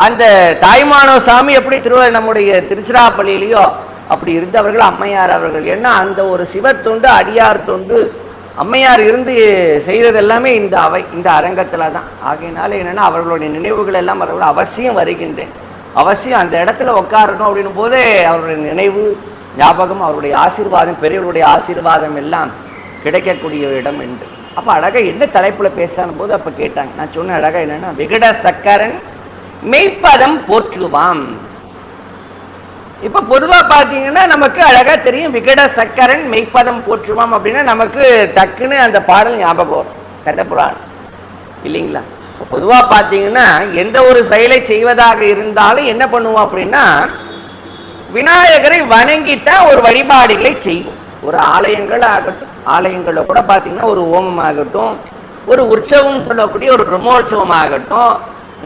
அந்த தாய்மானவ சாமி எப்படி நம்முடைய திருச்சிராப்பள்ளியிலையோ அப்படி இருந்தவர்கள் அம்மையார் அவர்கள். ஏன்னா அந்த ஒரு சிவத்தொண்டு, அடியார் தொண்டு அம்மையார் இருந்து செய்கிறது எல்லாமே இந்த அவை, இந்த அரங்கத்தில் தான். ஆகையினால என்னென்னா அவர்களுடைய நினைவுகள் எல்லாம் அவர்கள் அவசியம் வருகின்றேன், அவசியம் அந்த இடத்துல உட்காரணும் அப்படின்னும் போதே அவருடைய நினைவு ஞாபகம், அவருடைய ஆசீர்வாதம், பெரியவர்களுடைய ஆசீர்வாதம் எல்லாம் கிடைக்கக்கூடிய இடம் என்று. அப்போ அழகாக என்ன தலைப்பில் பேசலான்னு போது அப்போ கேட்டாங்க. நான் சொன்ன அழகாக என்னென்னா, விகட சக்கரன் மெய்ப்பதம் போற்றுவாம். இப்போ பொதுவாக பார்த்தீங்கன்னா நமக்கு அழகாக தெரியும், விகட சக்கரன் மெய்ப்பதம் போற்றுவாம் அப்படின்னா நமக்கு டக்குன்னு அந்த பாடல் ஞாபகம் வரும், கந்தபுராணம் இல்லைங்களா? பொதுவாக பார்த்தீங்கன்னா எந்த ஒரு செயலை செய்வதாக இருந்தாலும் என்ன பண்ணுவோம் அப்படின்னா, விநாயகரை வணங்கித்தான் ஒரு வழிபாடுகளை செய்வோம். ஒரு ஆலயங்கள் ஆகட்டும், ஆலயங்களில் கூட பார்த்தீங்கன்னா ஒரு ஓமம் ஆகட்டும், ஒரு உற்சவம் சொல்லக்கூடிய ஒரு பிரம்மோற்சவம் ஆகட்டும்,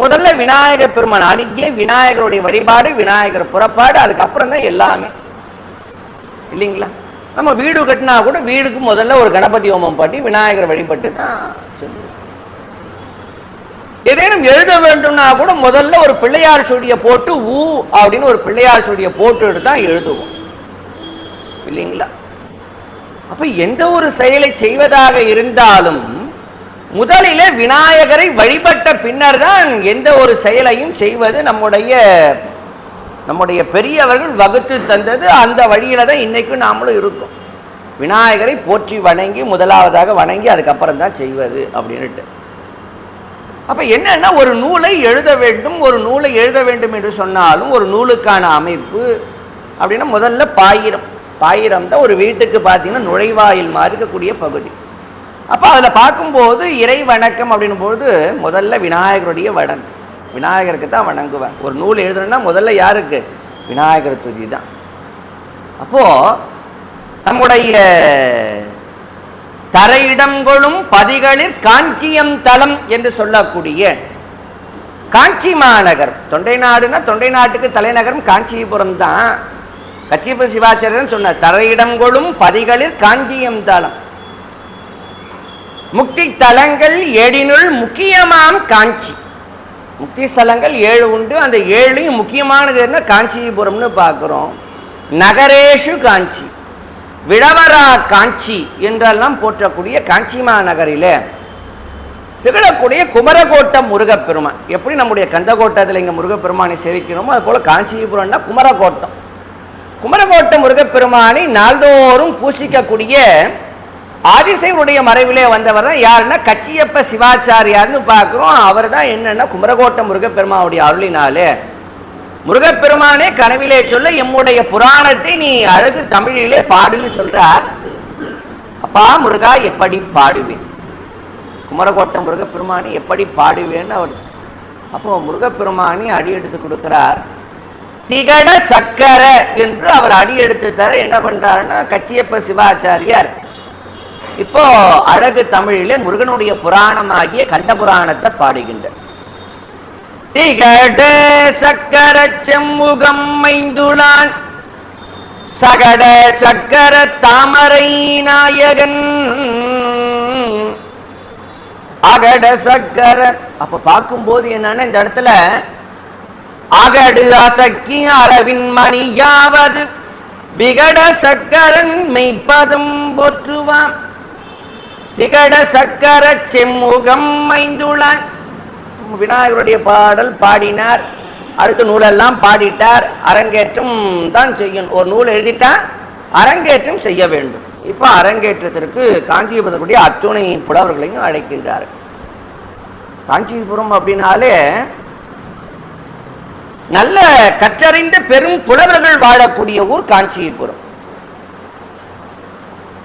முதல்ல விநாயகர் பெருமான் அன்னைக்கே விநாயகருடைய வழிபாடு, விநாயகர் புறப்பாடு, அதுக்கப்புறம் தான் எல்லாமே இல்லைங்களா? நம்ம வீடு கட்டினா கூட வீடுக்கு முதல்ல ஒரு கணபதி ஹோமம் பாட்டி விநாயகர் வழிபட்டு தான் சொல்லுவோம். ஏதேனும் எழுத வேண்டும்னா கூட முதல்ல ஒரு பிள்ளையார் சுடியை போட்டு ஊ அப்படின்னு ஒரு பிள்ளையார் சுடியை போட்டு தான் எழுதுவோம் இல்லைங்களா? அப்ப எந்த ஒரு செயலை செய்வதாக இருந்தாலும் முதலிலே விநாயகரை வழிபட்ட பின்னர் தான் எந்த ஒரு செயலையும் செய்வது நம்முடைய பெரியவர்கள் வகுத்து தந்தது. அந்த வழியில தான் இன்னைக்கும் நாமளும் இருக்கோம். விநாயகரை போற்றி வணங்கி, முதலாவதாக வணங்கி அதுக்கப்புறம் தான் செய்வது அப்படின்ட்டு. அப்ப என்னன்னா, ஒரு நூலை எழுத வேண்டும், ஒரு நூலை எழுத வேண்டும் என்று சொன்னாலும் ஒரு நூலுக்கான அமைப்பு அப்படின்னா முதல்ல பாயிரம் தான் ஒரு வீட்டுக்கு பார்த்தீங்கன்னா நுழைவாயில் மாதிரி இருக்கக்கூடிய பகுதி. அப்போ அதில் பார்க்கும்போது இறை வணக்கம் அப்படின்னும் போது முதல்ல விநாயகருடைய வணங்கு, விநாயகருக்கு தான் வணங்குவேன். ஒரு நூல் எழுதணும்னா முதல்ல யாருக்கு? விநாயகர் துதி தான். அப்போது நம்முடைய தரையிடங்களும் பதிகளில் காஞ்சியம் தலம் என்று சொல்லக்கூடிய காஞ்சி மாநகர், தொண்டை நாடுனா தொண்டை நாட்டுக்கு தலைநகரம் காஞ்சிபுரம் தான். கச்சியப்ப சிவாச்சாரியன் சொன்ன தரையிடங்களும் பதிகளில் காஞ்சியம் தலம், முக்தி தலங்கள் 7 முக்கியமாம் காஞ்சி. முக்தி ஸ்தலங்கள் 7 உண்டு. அந்த 7லையும் முக்கியமானது என்ன? காஞ்சிபுரம்னு பார்க்குறோம். நகரேஷு காஞ்சி, விழவரா காஞ்சி என்றெல்லாம் போற்றக்கூடிய காஞ்சி மாநகரில் திகழக்கூடிய குமரகோட்டம் முருகப்பெருமான். எப்படி நம்முடைய கந்தகோட்டத்தில் இங்கே முருகப்பெருமானை சேவிக்கிறோமோ அது போல் காஞ்சிபுரம்னா குமரகோட்டம். குமரகோட்டம் முருகப்பெருமானை நாள்தோறும் பூசிக்கக்கூடிய ஆதிசைவருடைய மறைவிலே வந்தவர் தான் யாருன்னா கச்சியப்ப சிவாச்சாரியார்னு பார்க்குறோம். அவர் தான் என்னன்னா குமரகோட்டம் முருகப்பெருமானுடைய அருளினாலே முருகப்பெருமானே கனவிலே சொல்ல எம்முடைய புராணத்தை நீ அழகு தமிழிலே பாடுன்னு சொல்றார். அப்பா முருகா எப்படி பாடுவேன், குமரகோட்டம் முருகப்பெருமானி எப்படி பாடுவேன்னு அவர். அப்போ முருகப்பெருமானி அடி எடுத்து கொடுக்கிறார். திகட சக்கர என்று அவர் அடி எடுத்து தர என்ன பண்றாருன்னா கச்சியப்ப சிவாச்சாரியார் இப்போ அழகு தமிழிலே முருகனுடைய புராணமாகிய கந்த புராணத்தை பாடுகின்றார். திகட சக்கர செம்முகம் மைந்துளான் சகட சக்கர தாமரை நாயகன் அகட சக்கர. அப்ப பார்க்கும்போது என்னன்னா இந்த இடத்துல அகடு அசக்கி அரவின் மணியாவது விகட சக்கரன் மெய்ப்பதம் போற்றுவான். திகட சக்கர செம்முகம் மைந்துளான். விநாயகருடைய பாடல் பாடினார். அடுத்த நூலெல்லாம் பாடிட்டார். அரங்கேற்றம் தான் செய்யணும். ஒரு நூல் எழுதிட்டா அரங்கேற்றம் செய்ய வேண்டும். இப்போ அரங்கேற்றத்திற்கு காஞ்சிபுரத்துடைய அத்துணை புலவர்களையும் அழைக்கின்றார். காஞ்சிபுரம் அப்படின்னாலே நல்ல கற்றறிந்த பெரும் புலவர்கள் வாழக்கூடிய ஊர் காஞ்சிபுரம்.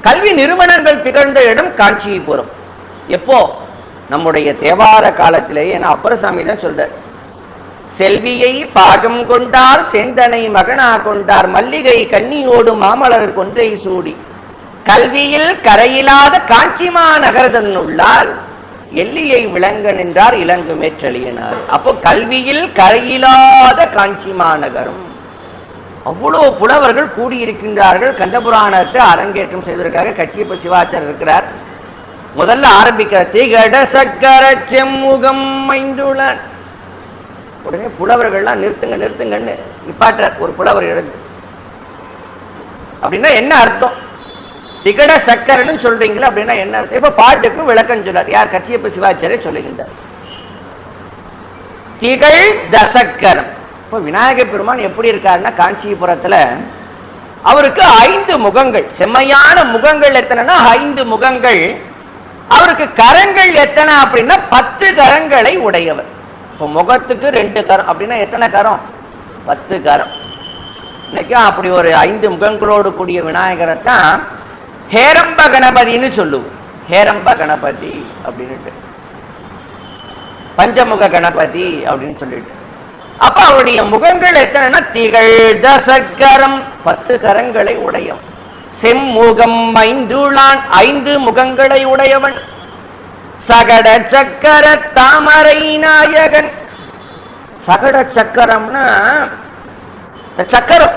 கல்வி நிறுவனங்கள் திகழ்ந்த இடம் காஞ்சிபுரம். எப்போ? நம்முடைய தேவார காலத்திலேயே அப்பரசாமி தான் சொல்றார். செல்வியை பாகம் கொண்டார் செந்தனை மகனா கொண்டார் மல்லிகை கன்னியோடு மாமலர் கொன்றை சூடி கல்வியில் கரையிலாத காஞ்சிமா நகரதனுள்ளால் எல்லியை விளங்க நின்றார் இளங்கு மேற்றலியனார். அப்போ கல்வியில் கரையிலாத காஞ்சி மாநகரம். அவ்வளோ புலவர்கள் கூடியிருக்கின்றார்கள். கந்தபுராணத்தை அரங்கேற்றம் செய்வதற்காக கச்சியப்ப சிவாச்சாரியர் இருக்கிறார். முதல்ல ஆரம்பிக்கிற திகட சக்கர செம்முகம் மைந்துளான். உடனே புலவர்கள்லாம் நிறுத்துங்க நிறுத்துங்கன்னு நிப்பாட்டார். ஒரு புலவர் எழுந்து அப்படின்னா என்ன அர்த்தம்? திகட சக்கரன்னு சொல்றீங்களா அப்படின்னா என்ன அர்த்தம்? இப்ப பாட்டுக்கு விளக்கம் சொல்லார். யார்? கச்சியப்ப சிவாச்சாரியர் சொல்லுகின்றார். திகழ் தசக்கரம். இப்போ விநாயக பெருமான் எப்படி இருக்காருன்னா காஞ்சிபுரத்துல அவருக்கு 5 முகங்கள், செம்மையான முகங்கள். எத்தனைன்னா 5 முகங்கள். அவருக்கு கரங்கள் எத்தனை அப்படின்னா 10 கரங்களை உடையவர். இப்போ முகத்துக்கு 2 கரம் அப்படின்னா எத்தனை கரம்? 10 கரம். இன்னைக்கும் அப்படி ஒரு 5 முகங்களோடு கூடிய விநாயகரை தான் ஹேரம்ப கணபதினு சொல்லுவோம். ஹேரம்ப கணபதி அப்படின்னுட்டு, பஞ்சமுக கணபதி அப்படின்னு சொல்லிட்டு. அப்ப அவருடைய முகங்கள் எத்தனைன்னா திகழ் தசக்கரம், 10 கரங்களை உடையவன். செம்முகம் மைந்துளான், 5 முகங்களை உடையவன். சகட சக்கர தாமரை நாயகன். சகட சக்கரம்னா சக்கரம்.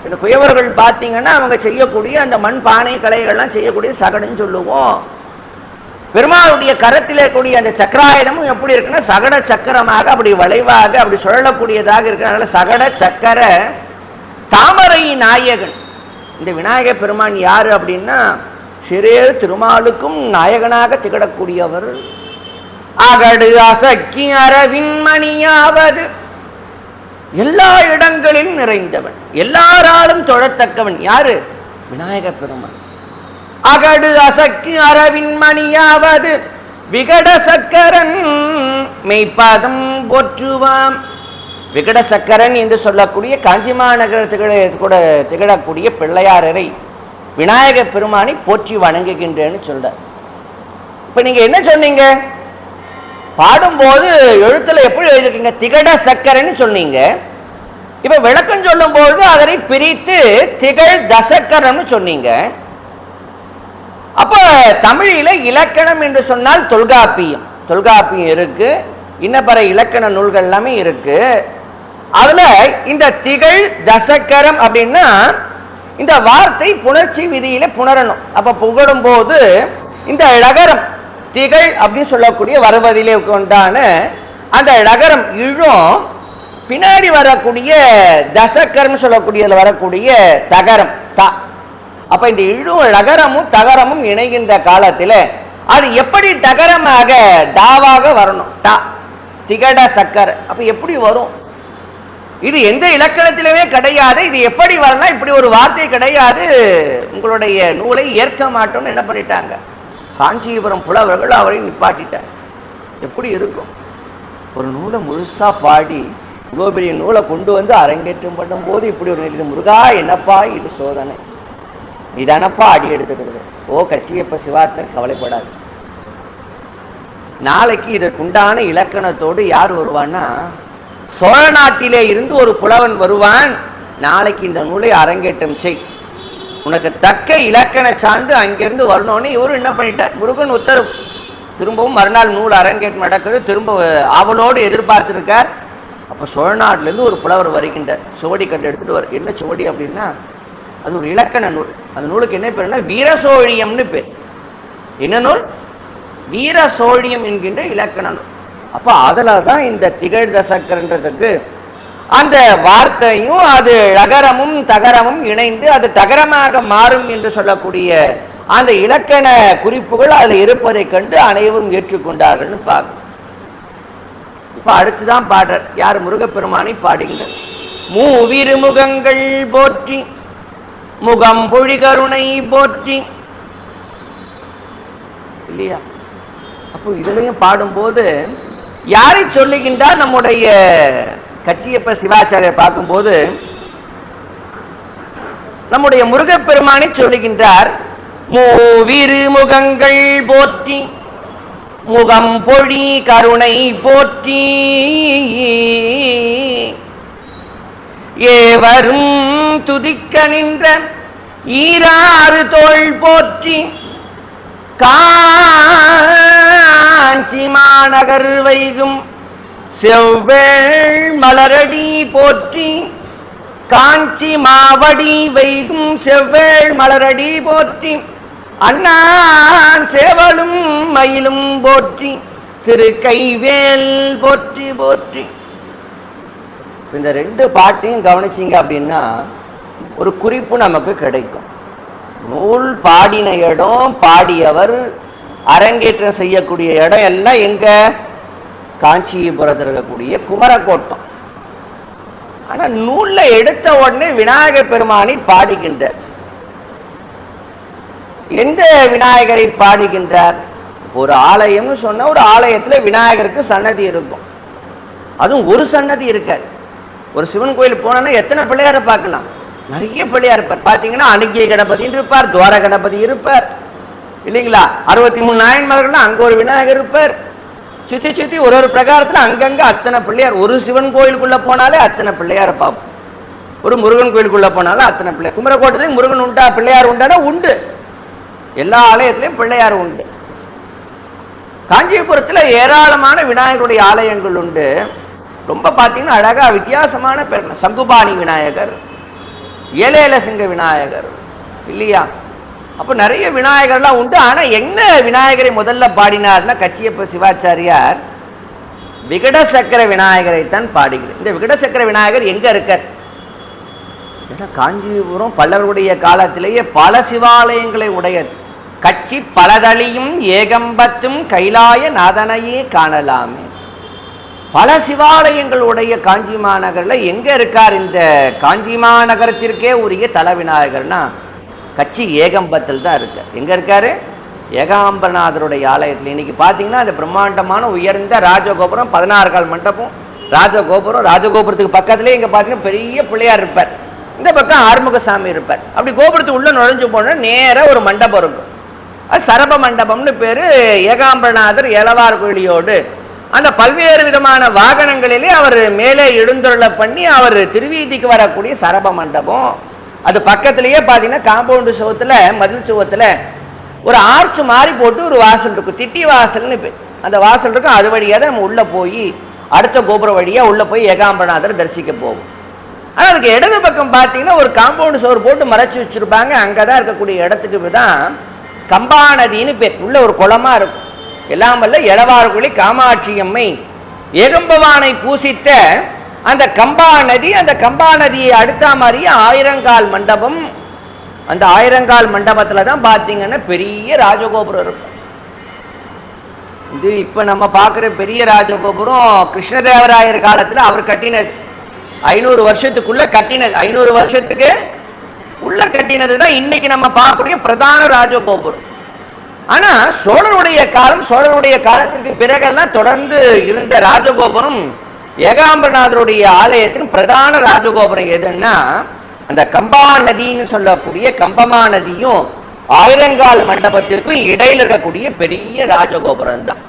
இந்த குயவர்கள் பார்த்தீங்கன்னா அவங்க செய்யக்கூடிய அந்த மண் பானை கலைகள்லாம் செய்யக்கூடிய சகடன்னு சொல்லுவோம். பெருமாளுடைய கரத்திலே கூடிய அந்த சக்கராயுதமும் எப்படி இருக்குன்னா சகட சக்கரமாக அப்படி வளைவாக அப்படி சுழலக்கூடியதாக இருக்கிறதுனால சகட சக்கர தாமரை நாயகன். இந்த விநாயக பெருமான் யாரு அப்படின்னா சிறே திருமாலுக்கும் நாயகனாக திகழக்கூடியவர். அகடு அசக்கி அரவின் மணியாவது, எல்லா இடங்களிலும் நிறைந்தவன், எல்லாராலும் தொழத்தக்கவன். யாரு? விநாயக பெருமான். அகடு அசக்கி அரவின் மணியாவது விகட சக்கரன் மெய்ப்பதம் போற்றுவாம். விகட சக்கரன் என்று சொல்லக்கூடிய காஞ்சிமா நகரத்துக்கு கூட திகழக்கூடிய பிள்ளையாரரை விநாயக பெருமானை போற்றி வணங்குகின்றேன்னு சொல்ற. இப்ப நீங்க என்ன சொன்னீங்க? பாடும்போது எழுத்துல எப்படி எழுதிருக்கீங்க? திகட சக்கரன்னு சொன்னீங்க. இப்ப விளக்கம் சொல்லும் போது அதனை பிரித்து திகழ் தசக்கரம்னு சொன்னீங்க. அப்ப தமிழில இலக்கணம் என்று சொன்னால் தொல்காப்பியம். தொல்காப்பியம் இருக்கு, இன்னபிற இலக்கண நூல்கள் எல்லாமே இருக்கு. அதுல இந்த திகழ் தசக்கரம் அப்படின்னா இந்த வார்த்தை புணர்ச்சி விதியில புணரணும். அப்ப புகழும் போது இந்த ழகரம் திகழ் அப்படின்னு சொல்லக்கூடிய வருவதிலே உண்டான அந்த ழகரம் இழும் பின்னாடி வரக்கூடிய தசக்கரம் சொல்லக்கூடியதுல வரக்கூடிய தகரம் தா. அப்ப இந்த இழும் ழகரமும் தகரமும் இணைகின்ற காலத்துல அது எப்படி டகரமாக டாவாக வரணும். டா திகட சக்கர. அப்ப எப்படி வரும்? இது எந்த இலக்கணத்திலுமே கிடையாது. இது எப்படி வரலாம்? இப்படி ஒரு வார்த்தை கிடையாது. உங்களுடைய நூலை ஏற்க மாட்டோம்னு என்ன பண்ணிட்டாங்க காஞ்சிபுரம் புலவர்கள் அவரை நிப்பாட்டிட்டார். எப்படி இருக்கும்? ஒரு நூலை முழுசா பாடி இவ்வளோ பெரிய நூலை கொண்டு வந்து அரங்கேற்றம் பண்ணும் போது இப்படி ஒரு நிலை. முருகா என்னப்பா இது சோதனை. நிதானப்பா அடி எடுத்துக்கிறது. ஓ கச்சியப்ப சிவார்த்தன் கவலைப்படாது. நாளைக்கு இதற்குண்டான இலக்கணத்தோடு யார் வருவான்னா, சோழ நாட்டிலே இருந்து ஒரு புலவன் வருவான். நாளைக்கு இந்த நூலை அரங்கேற்றம் செய், உனக்கு தக்க இலக்கண சான்று அங்கிருந்து வரணும்னு இவரும் என்ன பண்ணிட்டார், முருகன் உத்தரவு. திரும்பவும் மறுநாள் நூல் அரங்கேற்றம் நடக்குது. திரும்ப அவளோடு எதிர்பார்த்திருக்கார். அப்போ சோழ நாட்டிலேருந்து ஒரு புலவர் வருகின்றார். சுவடி கட்டு எடுத்துட்டு வர. என்ன சுவடி அப்படின்னா, அது ஒரு இலக்கண நூல். அந்த நூலுக்கு என்ன பேருன்னா வீரசோழியம்னு பேர். என்ன நூல்? வீரசோழியம் என்கின்ற இலக்கண நூல். அப்போ அதில் தான் இந்த திகழ்தசக்கரன்றதுக்கு அந்த வார்த்தையும் அது ழகரமும் தகரமும் இணைந்து அது தகரமாக மாறும் என்று சொல்லக்கூடிய அந்த இலக்கண குறிப்புகள் அதில் இருப்பதை கண்டு அனைவரும் ஏற்றுக்கொண்டார்கள்னு பார்க்க. இப்போ அடுத்துதான் பாடுறார். யார்? முருகப்பெருமானை பாடுகின்றார். மூவிருமுகங்கள் போற்றி முகம் பொழி கருணை போற்றி, இல்லையா? அப்போ இதுலையும் பாடும்போது யாரை சொல்லுகின்றார்? நம்முடைய கச்சியப்ப சிவாச்சாரியர் பார்க்கும்போது நம்முடைய முருகப்பெருமானை சொல்லுகின்றார். மூவிரு முகங்கள் போற்றி முகம் பொழி கருணை போற்றி, ஏவரும் துதிக்க நின்ற ஈராறு தோள் போற்றி, காஞ்சி மாநகர் வைகும் செவ்வேள் மலரடி போற்றி, காஞ்சி மாவடி வைகும் செவ்வேள் மலரடி போற்றி, அண்ணான் சேவலும் மயிலும் போற்றி, திரு கைவேல் போற்றி போற்றி. இந்த ரெண்டு பாட்டையும் கவனிச்சிங்க அப்படின்னா ஒரு குறிப்பு நமக்கு கிடைக்கும். நூல் பாடின இடம், பாடியவர், அரங்கேற்றம் செய்யக்கூடிய இடம் எல்லாம் எங்க? காஞ்சிபுரத்தில் இருக்கக்கூடிய குமரக்கோட்டம். ஆனால் நூலில் எடுத்த உடனே விநாயகர் பெருமானை பாடுகின்றார். எந்த விநாயகரை பாடுகின்றார்? ஒரு ஆலயம்னு சொன்ன ஒரு ஆலயத்தில் விநாயகருக்கு சன்னதி இருக்கும். அதுவும் ஒரு சன்னதி இருக்காது. ஒரு சிவன் கோயில் போனோன்னா எத்தனை பிள்ளையாரை பார்க்கலாம்? நிறைய பிள்ளையார் இருப்பார். பார்த்தீங்கன்னா அனுக்கிய கணபதினு இருப்பார், துவார கணபதி இருப்பார், இல்லைங்களா? 63 நாயன்மார்கள் அங்கே ஒரு விநாயகர் இருப்பார். சுற்றி சுற்றி ஒரு ஒரு பிரகாரத்தில் அங்கங்கே அத்தனை பிள்ளையார். ஒரு சிவன் கோயிலுக்குள்ளே போனாலே அத்தனை பிள்ளையாரை பார்ப்போம். ஒரு முருகன் கோயிலுக்குள்ளே போனாலும் அத்தனை பிள்ளையார். குமரக்கோட்டத்துலேயும் முருகன் உண்டா, பிள்ளையார் உண்டானா உண்டு. எல்லா ஆலயத்திலையும் பிள்ளையார் உண்டு. காஞ்சிபுரத்தில் ஏராளமான விநாயகருடைய ஆலயங்கள் உண்டு. ரொம்ப பார்த்தீங்கன்னா அழகாக வித்தியாசமான பேர். சங்குபாணி விநாயகர், ஏலேலசிங்க விநாயகர், இல்லையா? அப்போ நிறைய விநாயகர்லாம் உண்டு. ஆனால் என்ன விநாயகரை முதல்ல பாடினார்னா கச்சியப்ப சிவாச்சாரியார் விகட சக்கர விநாயகரை தான் பாடுகிறார். இந்த விகட சக்கர விநாயகர் எங்கே இருக்கார்? ஏன்னா காஞ்சிபுரம் பல்லவருடைய காலத்திலேயே பல சிவாலயங்களை உடையது. கட்சி பலதளியும் ஏகம்பத்தும் கைலாய நாதனையே காணலாமே. பல சிவாலயங்களுடைய காஞ்சி மாநகரில் எங்கே இருக்கார்? இந்த காஞ்சி மாநகரத்திற்கே உரிய தல விநாயகர்னா கட்சி ஏகம்பத்தில் தான் இருக்கார். எங்கே இருக்கார்? ஏகாம்பரநாதருடைய ஆலயத்தில். இன்னைக்கு பார்த்தீங்கன்னா அந்த பிரம்மாண்டமான உயர்ந்த ராஜகோபுரம், 16 கால் மண்டபம், ராஜகோபுரம். ராஜகோபுரத்துக்கு பக்கத்துலேயே இங்கே பார்த்தீங்கன்னா பெரிய பிள்ளையார் இருப்பார். இந்த பக்கம் ஆறுமுகசாமி இருப்பார். அப்படி கோபுரத்துக்கு உள்ளே நுழைஞ்சு போனால் நேராக ஒரு மண்டபம் இருக்கும். அது சரப மண்டபம்னு பேர். ஏகாம்பரநாதர் ஏலவார் கோயிலியோடு அந்த பல்வேறு விதமான வாகனங்களிலே அவர் மேலே எழுந்தருளை பண்ணி அவர் திருவீதிக்கு வரக்கூடிய சரப மண்டபம். அது பக்கத்திலேயே பார்த்தீங்கன்னா காம்பவுண்டு சுவத்தில், மதில் சுவத்தில் ஒரு ஆர்ச் மாதிரி போட்டு ஒரு வாசல் இருக்கும். திட்டி வாசல்னு பேர். அந்த வாசல் இருக்கும். அது வழியாக தான் நம்ம உள்ளே போய் அடுத்த கோபுர வழியாக உள்ளே போய் ஏகாம்பரநாதரை தரிசிக்க போவோம். ஆனால் அதுக்கு இடது பக்கம் பார்த்தீங்கன்னா ஒரு காம்பவுண்டு சுவர் போட்டு மறைச்சி வச்சுருப்பாங்க. அங்கே தான் இருக்கக்கூடிய இடத்துக்கு தான் கம்பா நதின்னு பேர். உள்ள ஒரு குளமாக இருக்கும். எல்லாம் வல்ல எளவார்குழி காமாட்சி அம்மை ஏகம்பவானை பூசித்த அந்த கம்பா நதி. அந்த கம்பா நதியை அடுத்த மாதிரியே 1000 கால் மண்டபம். அந்த 1000 கால் மண்டபத்தில் தான் பார்த்தீங்கன்னா பெரிய ராஜகோபுரம் இருக்கும். இது இப்போ நம்ம பார்க்குற பெரிய ராஜகோபுரம் கிருஷ்ணதேவராயர் காலத்தில் அவர் கட்டினது. 500 வருஷத்துக்குள்ளே கட்டினது. 500 வருஷத்துக்கு உள்ள கட்டினது தான் இன்னைக்கு நம்ம பார்க்கக்கூடிய பிரதான ராஜகோபுரம். ஆனால் சோழனுடைய காலத்திற்கு பிறகெல்லாம் தொடர்ந்து இருந்த ராஜகோபுரம் ஏகாம்பரநாதருடைய ஆலயத்தின் பிரதான ராஜகோபுரம் எதுன்னா அந்த கம்பா நதின்னு சொல்லக்கூடிய கம்பமா நதியும் ஆயிரங்கால் மண்டபத்திற்கும் இடையில இருக்கக்கூடிய பெரிய ராஜகோபுரம் தான்.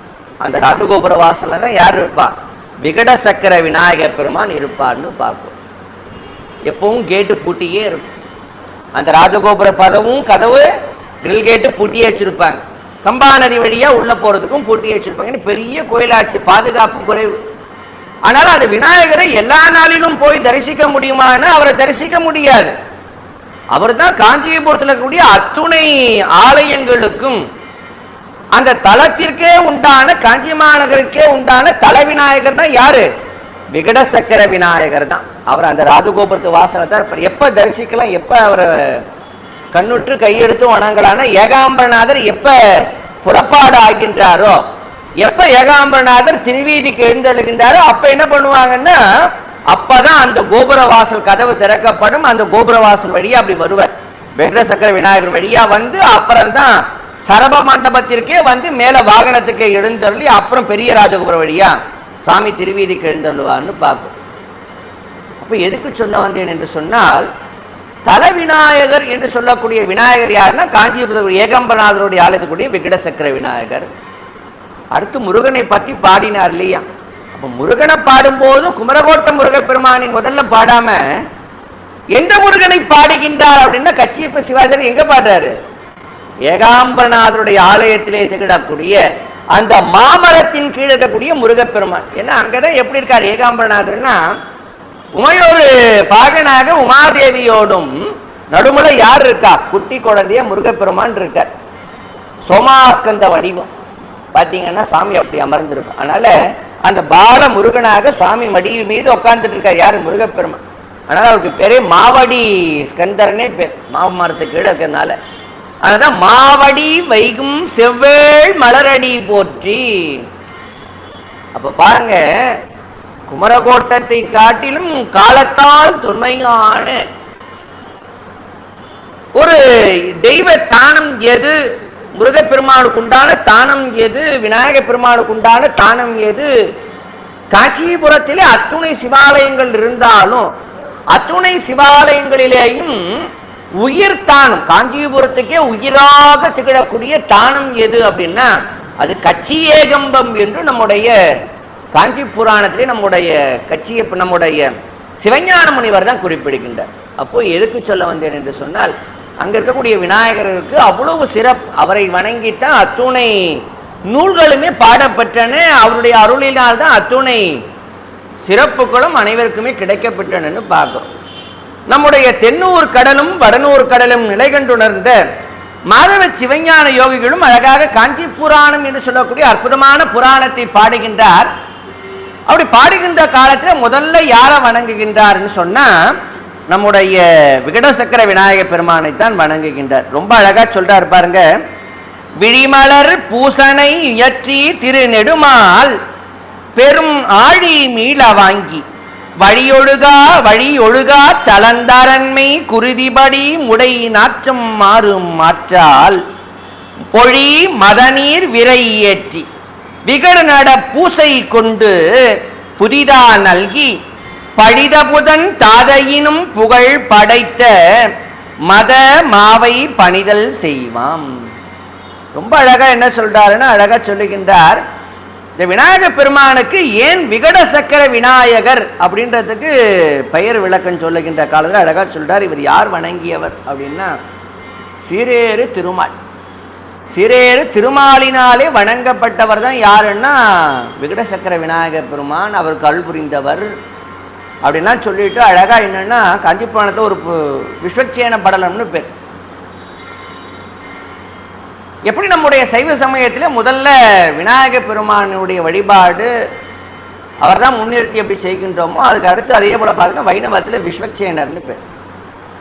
அந்த ராஜகோபுர வாசல்ல தான் யார் இருப்பா? விகட சக்கர விநாயகர் பெருமான் இருப்பார்னு பார்ப்போம். எப்பவும் கேட்டு பூட்டியே இருக்கும். அந்த ராஜகோபுர கதவு கிரில் கேட்டு பூட்டியே வச்சிருப்பாங்க. கம்பா நதி வழியா உள்ள போறதுக்கும் பூட்டி வச்சிருப்பாங்க. பெரிய கோயிலாட்சி, பாதுகாப்பு குறைவு. ஆனால் அந்த விநாயகரை எல்லா நாளிலும் போய் தரிசிக்க முடியுமான்னு அவரை தரிசிக்க முடியாது. அவர் தான் காஞ்சிபுரத்தில் இருக்கக்கூடிய அத்துணை ஆலயங்களுக்கும் அந்த தலத்திற்கே உண்டான, காஞ்சி மாநகருக்கே உண்டான தல விநாயகர் தான் யாரு? விகட சக்கர விநாயகர் தான். அவர் அந்த ராஜகோபுரத்து வாசலை தான் எப்ப தரிசிக்கலாம், எப்ப அவரை கண்ணுற்று கையெடுத்து வணங்கலான ஏகாம்பரநாதர் எப்ப புறப்பாடு ஆகின்றாரோ, எப்ப ஏகாம்பரநாதர் திருவீதிக்கு எழுந்தெழுகின்றாரோ அப்ப என்ன பண்ணுவாங்கன்னா, அப்பதான் அந்த கோபுர வாசல் கதவு திறக்கப்படும். அந்த கோபுர வாசல் வழியா அப்படி வருவார். விகட சக்கர விநாயகர் வழியா வந்து அப்புறம் தான் சரப மண்டபத்திற்கே வந்து மேல வாகனத்துக்கு எழுந்தருளி அப்புறம் பெரிய ராஜகோபுர வழியா சாமி திருவீதிக்கு எழுந்தருள்வார்னு பார்க்கும். அப்ப எதுக்கு சொல்ல வந்தேன் என்று சொன்னால், தல விநாயகர் என்று சொல்லக்கூடிய விநாயகர் யாருன்னா காஞ்சிபுரத்தில் ஏகாம்பரநாதருடைய ஆலயத்துக்குரிய விகட சக்கர விநாயகர். அடுத்து முருகனை பற்றி பாடினார் இல்லையா? அப்ப முருகனை பாடும்போது குமரகோட்ட முருகப்பெருமானை முதல்ல பாடாம எந்த முருகனை பாடுகின்றார் அப்படின்னா, கச்சியப்ப சிவாஜி எங்க பாடுறாரு? ஏகாம்பரநாதருடைய ஆலயத்திலே திகழக்கூடிய அந்த மாமரத்தின் கீழ் இருக்கக்கூடிய முருகப்பெருமான். ஏன்னா அங்கதான் எப்படி இருக்கார் ஏகாம்பரநாதர்னா, உமையோடு பாகனாக உமாதேவியோடும் நடுமுல யார் இருக்கா? குட்டி குழந்தைய முருகப்பெருமான் இருக்கார். சோமாஸ்கந்த வடிவம் பார்த்தீங்கன்னா சாமி அப்படி அமர்ந்திருக்கும். அதனால அந்த பால முருகனாக சுவாமி மடி மீது உட்கார்ந்துட்டு இருக்கார் யாரு? முருகப்பெருமான். அதனால அவருக்கு பேரே மாவடி ஸ்கந்தர்னே பேர், மாவு மரத்துக்கு கீழே இருக்கிறதுனால. அதனால்தான் மாவடி வைகும் செவ்வேள் மலரடி போற்றி. அப்ப பாருங்க, குமரகோட்டத்தை காட்டிலும் காலத்தால் தொன்மையான ஒரு தெய்வ தானம் எது? முருகப்பெருமானுக்கு உண்டான தானம் எது? விநாயகப் பெருமானுக்கு உண்டான தானம் எது? காஞ்சிபுரத்திலே அத்துணை சிவாலயங்கள் இருந்தாலும் அத்துணை சிவாலயங்களிலேயும் உயிர் தானம், காஞ்சிபுரத்துக்கே உயிராக திகழக்கூடிய தானம் எது அப்படின்னா அது கச்சியேகம்பம் என்று நம்முடைய காஞ்சி புராணத்திலே நம்முடைய சிவஞான முனிவர் தான் குறிப்பிடுகின்றார். அப்போ எதுக்கு சொல்ல வந்தேன் என்று சொன்னால், அங்க இருக்கக்கூடிய விநாயகருக்கு அவ்வளவு சிறப்பு. அவரை வணங்கித்தான் அத்துணை நூல்களுமே பாடப்பட்டன. அவருடைய அருளினால் தான் அத்துணை சிறப்புகளும் அனைவருக்குமே கிடைக்கப்பட்டனன்னு பார்க்கிறோம். நம்முடைய தென்னூர் கடலும் வடநூர் கடலும் நிலை கண்டுணர்ந்த மாதவ சிவஞான யோகிகளும் அழகாக காஞ்சி புராணம் என்று சொல்லக்கூடிய அற்புதமான புராணத்தை பாடுகின்றார். அப்படி பாடுகின்ற காலத்தில் முதல்ல யாரை வணங்குகின்றார்னு சொன்னா, நம்முடைய விகட சக்கர விநாயகர் பெருமானைத்தான் வணங்குகின்றார். ரொம்ப அழகா சொல்றார் பாருங்க. விழிமலர் பூசனை இயற்றி திருநெடுமால் பெரும் ஆழி மீள வாங்கி வழியொழுகா சலந்தரன்மை குருதிபடி முடை நாற்றம் மாறும் மாற்றால் பொழி மதநீர் விரை ஏற்றி விகட நட பூசை கொண்டு புதிதா நல்கி படிதபுதன் தாதையினும் புகழ் படைத்த மத மாவை பணிதல் செய்வாம். ரொம்ப அழகா என்ன சொல்றாருன்னு அழகா சொல்லுகின்றார். இந்த விநாயகர் பெருமானுக்கு ஏன் விகட சக்கர விநாயகர் அப்படின்றதுக்கு பெயர் விளக்கம் சொல்லுகின்ற காலத்தில் அழகா சொல்றார். இவர் யார் வணங்கியவர் அப்படின்னா, சீரேறு திருமால். சீரேறு திருமாலினாலே வணங்கப்பட்டவர் தான் யாருன்னா விகட சக்கர விநாயகர் பெருமான். அவருக்கு அருள் புரிந்தவர் அப்படின்லாம் சொல்லிட்டு அழகா என்னன்னா, காஞ்சி புராணத்தில் ஒரு விஸ்வக்சேன படலம்னு பேர். எப்படி நம்முடைய சைவ சமயத்தில் முதல்ல விநாயகர் பெருமானுடைய வழிபாடு அவர் தான் முன்னிறுத்தி எப்படி செய்கின்றோமோ, அதுக்கு அடுத்து அதே போல பாருங்க வைணவத்தில் விஸ்வக்சேனர்னு பேர்.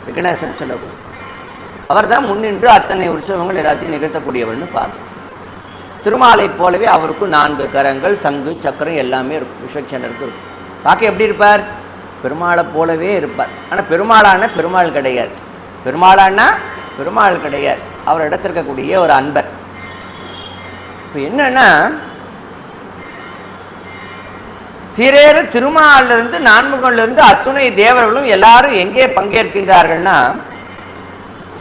விக்னேசன் சொல்லக்கூடிய அவர் தான் முன்னின்று அத்தனை உற்சவங்கள் எல்லாத்தையும் நிகழ்த்தக்கூடியவர்னு பார்க்கணும். திருமாலை போலவே அவருக்கும் 4 கரங்கள், சங்கு, சக்கரம் எல்லாமே இருக்கும். விஸ்வக்சேனருக்கு இருக்கும். பார்க்க எப்படி இருப்பார்? பெருமாளை போலவே இருப்பார். ஆனால் பெருமாள் கிடையாது. பெருமாள் கிடையாது. அவர் இடத்திற்கக்கூடிய ஒரு அன்பர். இப்போ என்னன்னா, சீரேறு திருமாலிருந்து நான்முகனிலிருந்து அத்துணை தேவர்களும் எல்லாரும் எங்கே பங்கேற்கின்றார்கள்னா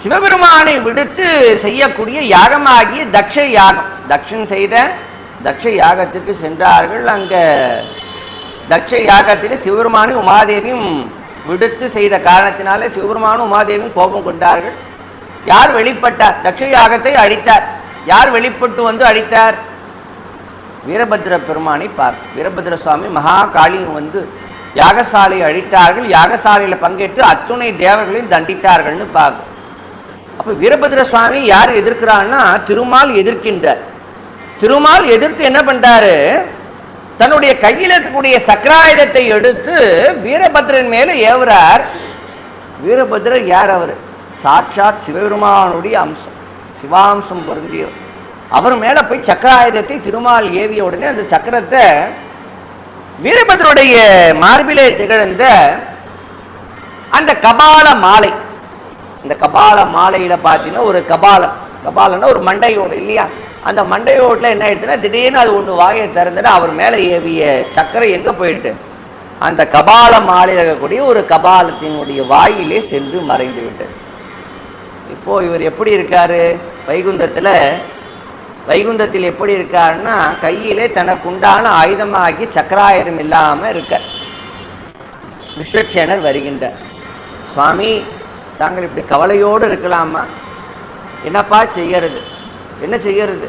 சிவபெருமானை விடுத்து செய்யக்கூடிய யாகமாகிய தக்ஷ யாகம். தக்ஷன் செய்த தக்ஷ யாகத்திற்கு சென்றார்கள். அங்க தக்ஷ யாகத்தில் சிவபெருமானை உமாதேவியும் விடுத்து செய்த காரணத்தினாலே சிவபெருமானும் உமாதேவியும் கோபம் கொண்டார்கள். யார் வெளிப்பட்டார்? தக்ஷ யாகத்தை அழித்தார். யார் வெளிப்பட்டு வந்து அழித்தார்? வீரபத்ர பெருமானை வீரபத்ர சுவாமி மகா காளியும் வந்து யாகசாலை அழித்தார்கள். யாகசாலையில் பங்கேற்று அத்துணை தேவர்களையும் தண்டித்தார்கள்னு பார்க்கும். அப்போ வீரபத்ர சுவாமி யார் எதிர்க்கிறான்னா திருமால் எதிர்க்கின்றார். திருமால் எதிர்த்து என்ன பண்றாரு? தன்னுடைய கையில் இருக்கக்கூடிய சக்கராயுதத்தை எடுத்து வீரபத்ரன் மேல ஏவுறார். வீரபத்ரர் யார்? அவர் சாட்சாத் சிவபெருமானுடைய அம்சம், சிவாம்சம் பொருந்தியவர். அவர் மேல போய் சக்கராயுதத்தை திருமால் ஏவிய உடனே அந்த சக்கரத்தை வீரபத்ரனுடைய மார்பிலே திகழ்ந்த அந்த கபால மாலை, இந்த கபால மாலையில பார்த்தீங்கன்னா ஒரு கபாலன்னா ஒரு மண்டையோடு இல்லையா, அந்த மண்டையோட்டில் என்ன ஆயிடுச்சுன்னா திடீர்னு அது ஒன்று வாயை திறந்துட்டு அவர் மேலே ஏவிய சக்கரை எங்கே போயிட்டு அந்த கபால மாலையில் இருக்கக்கூடிய ஒரு கபாலத்தினுடைய வாயிலே சென்று மறைந்து விட்டது. இப்போ இவர் எப்படி இருக்காரு? வைகுந்தத்தில் எப்படி இருக்காருன்னா கையிலே தனக்குண்டான ஆயுதமாகி சக்கராயுதம் இல்லாமல் இருக்கார். விஸ்வக்சேனர் வருகின்றார். சுவாமி, தாங்கள் இப்படி கவலையோடு இருக்கலாமா? என்னப்பா செய்யறது? என்ன செய்யறது?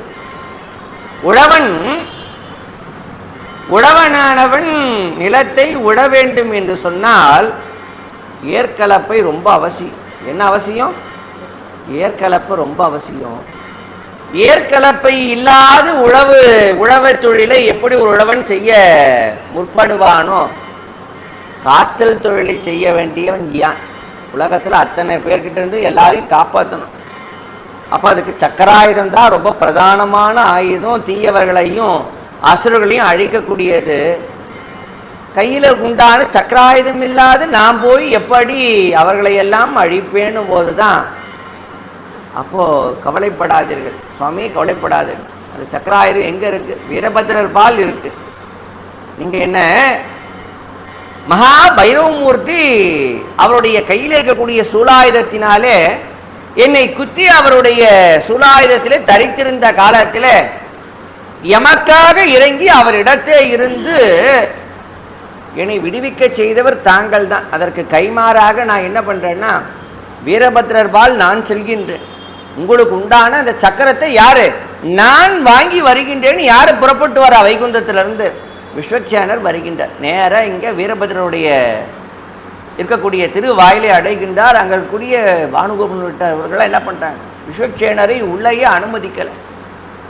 உழவனானவன் நிலத்தை உழ வேண்டும் என்று சொன்னால் ஏற்கலப்பை ரொம்ப அவசியம். என்ன அவசியம்? ஏற்கலப்பு ரொம்ப அவசியம். ஏற்கலப்பை இல்லாத உழவு தொழிலை எப்படி ஒரு உழவன் செய்ய முற்படுவானோ, காத்தல் தொழிலை செய்ய வேண்டியவன் யான். உலகத்தில் அத்தனை பேர்கிட்ட இருந்து எல்லாரையும் காப்பாற்றணும். அப்போ அதுக்கு சக்கராயுதம் தான் ரொம்ப பிரதானமான ஆயுதம். தீயவர்களையும் அசுரர்களையும் அழிக்கக்கூடியது. கையில் உண்டான சக்கராயுதம் இல்லாது நான் போய் எப்படி அவர்களை எல்லாம் அழிப்பேன்னு போது தான், அப்போது கவலைப்படாதீர்கள் சுவாமி, கவலைப்படாதீர்கள். அந்த சக்கராயுதம் எங்கே இருக்குது? வீரபத்ரர் பால் இருக்குது. நீங்கள் என்ன மகா பைரவமூர்த்தி அவருடைய கையில் இருக்கக்கூடிய சூலாயுதத்தினாலே என்னை குத்தி அவருடைய சூலாயுதத்திலே தரித்திருந்த காலத்தில் எமக்காக இறங்கி அவரிடத்தே இருந்து என்னை விடுவிக்க செய்தவர் தாங்கள் தான். அதற்கு கைமாறாக நான் என்ன பண்ணுறேன்னா வீரபத்ரர் பால் நான் செல்கின்றேன். உங்களுக்கு உண்டான அந்த சக்கரத்தை யாரு? நான் வாங்கி வருகின்றேன்னு யாரு புறப்பட்டு வரா? வைகுந்தத்திலிருந்து விஸ்வக்சேனர் வருகின்றார். நேராக இங்கே வீரபத்ரனுடைய இருக்கக்கூடிய திருவாயிலை அடைகின்றார். அங்கே இருக்கக்கூடிய பானுகோபன் விட்டவர்களாம் என்ன பண்ணிட்டாங்க? விஸ்வக்சேனரை உள்ளேயே அனுமதிக்கலை.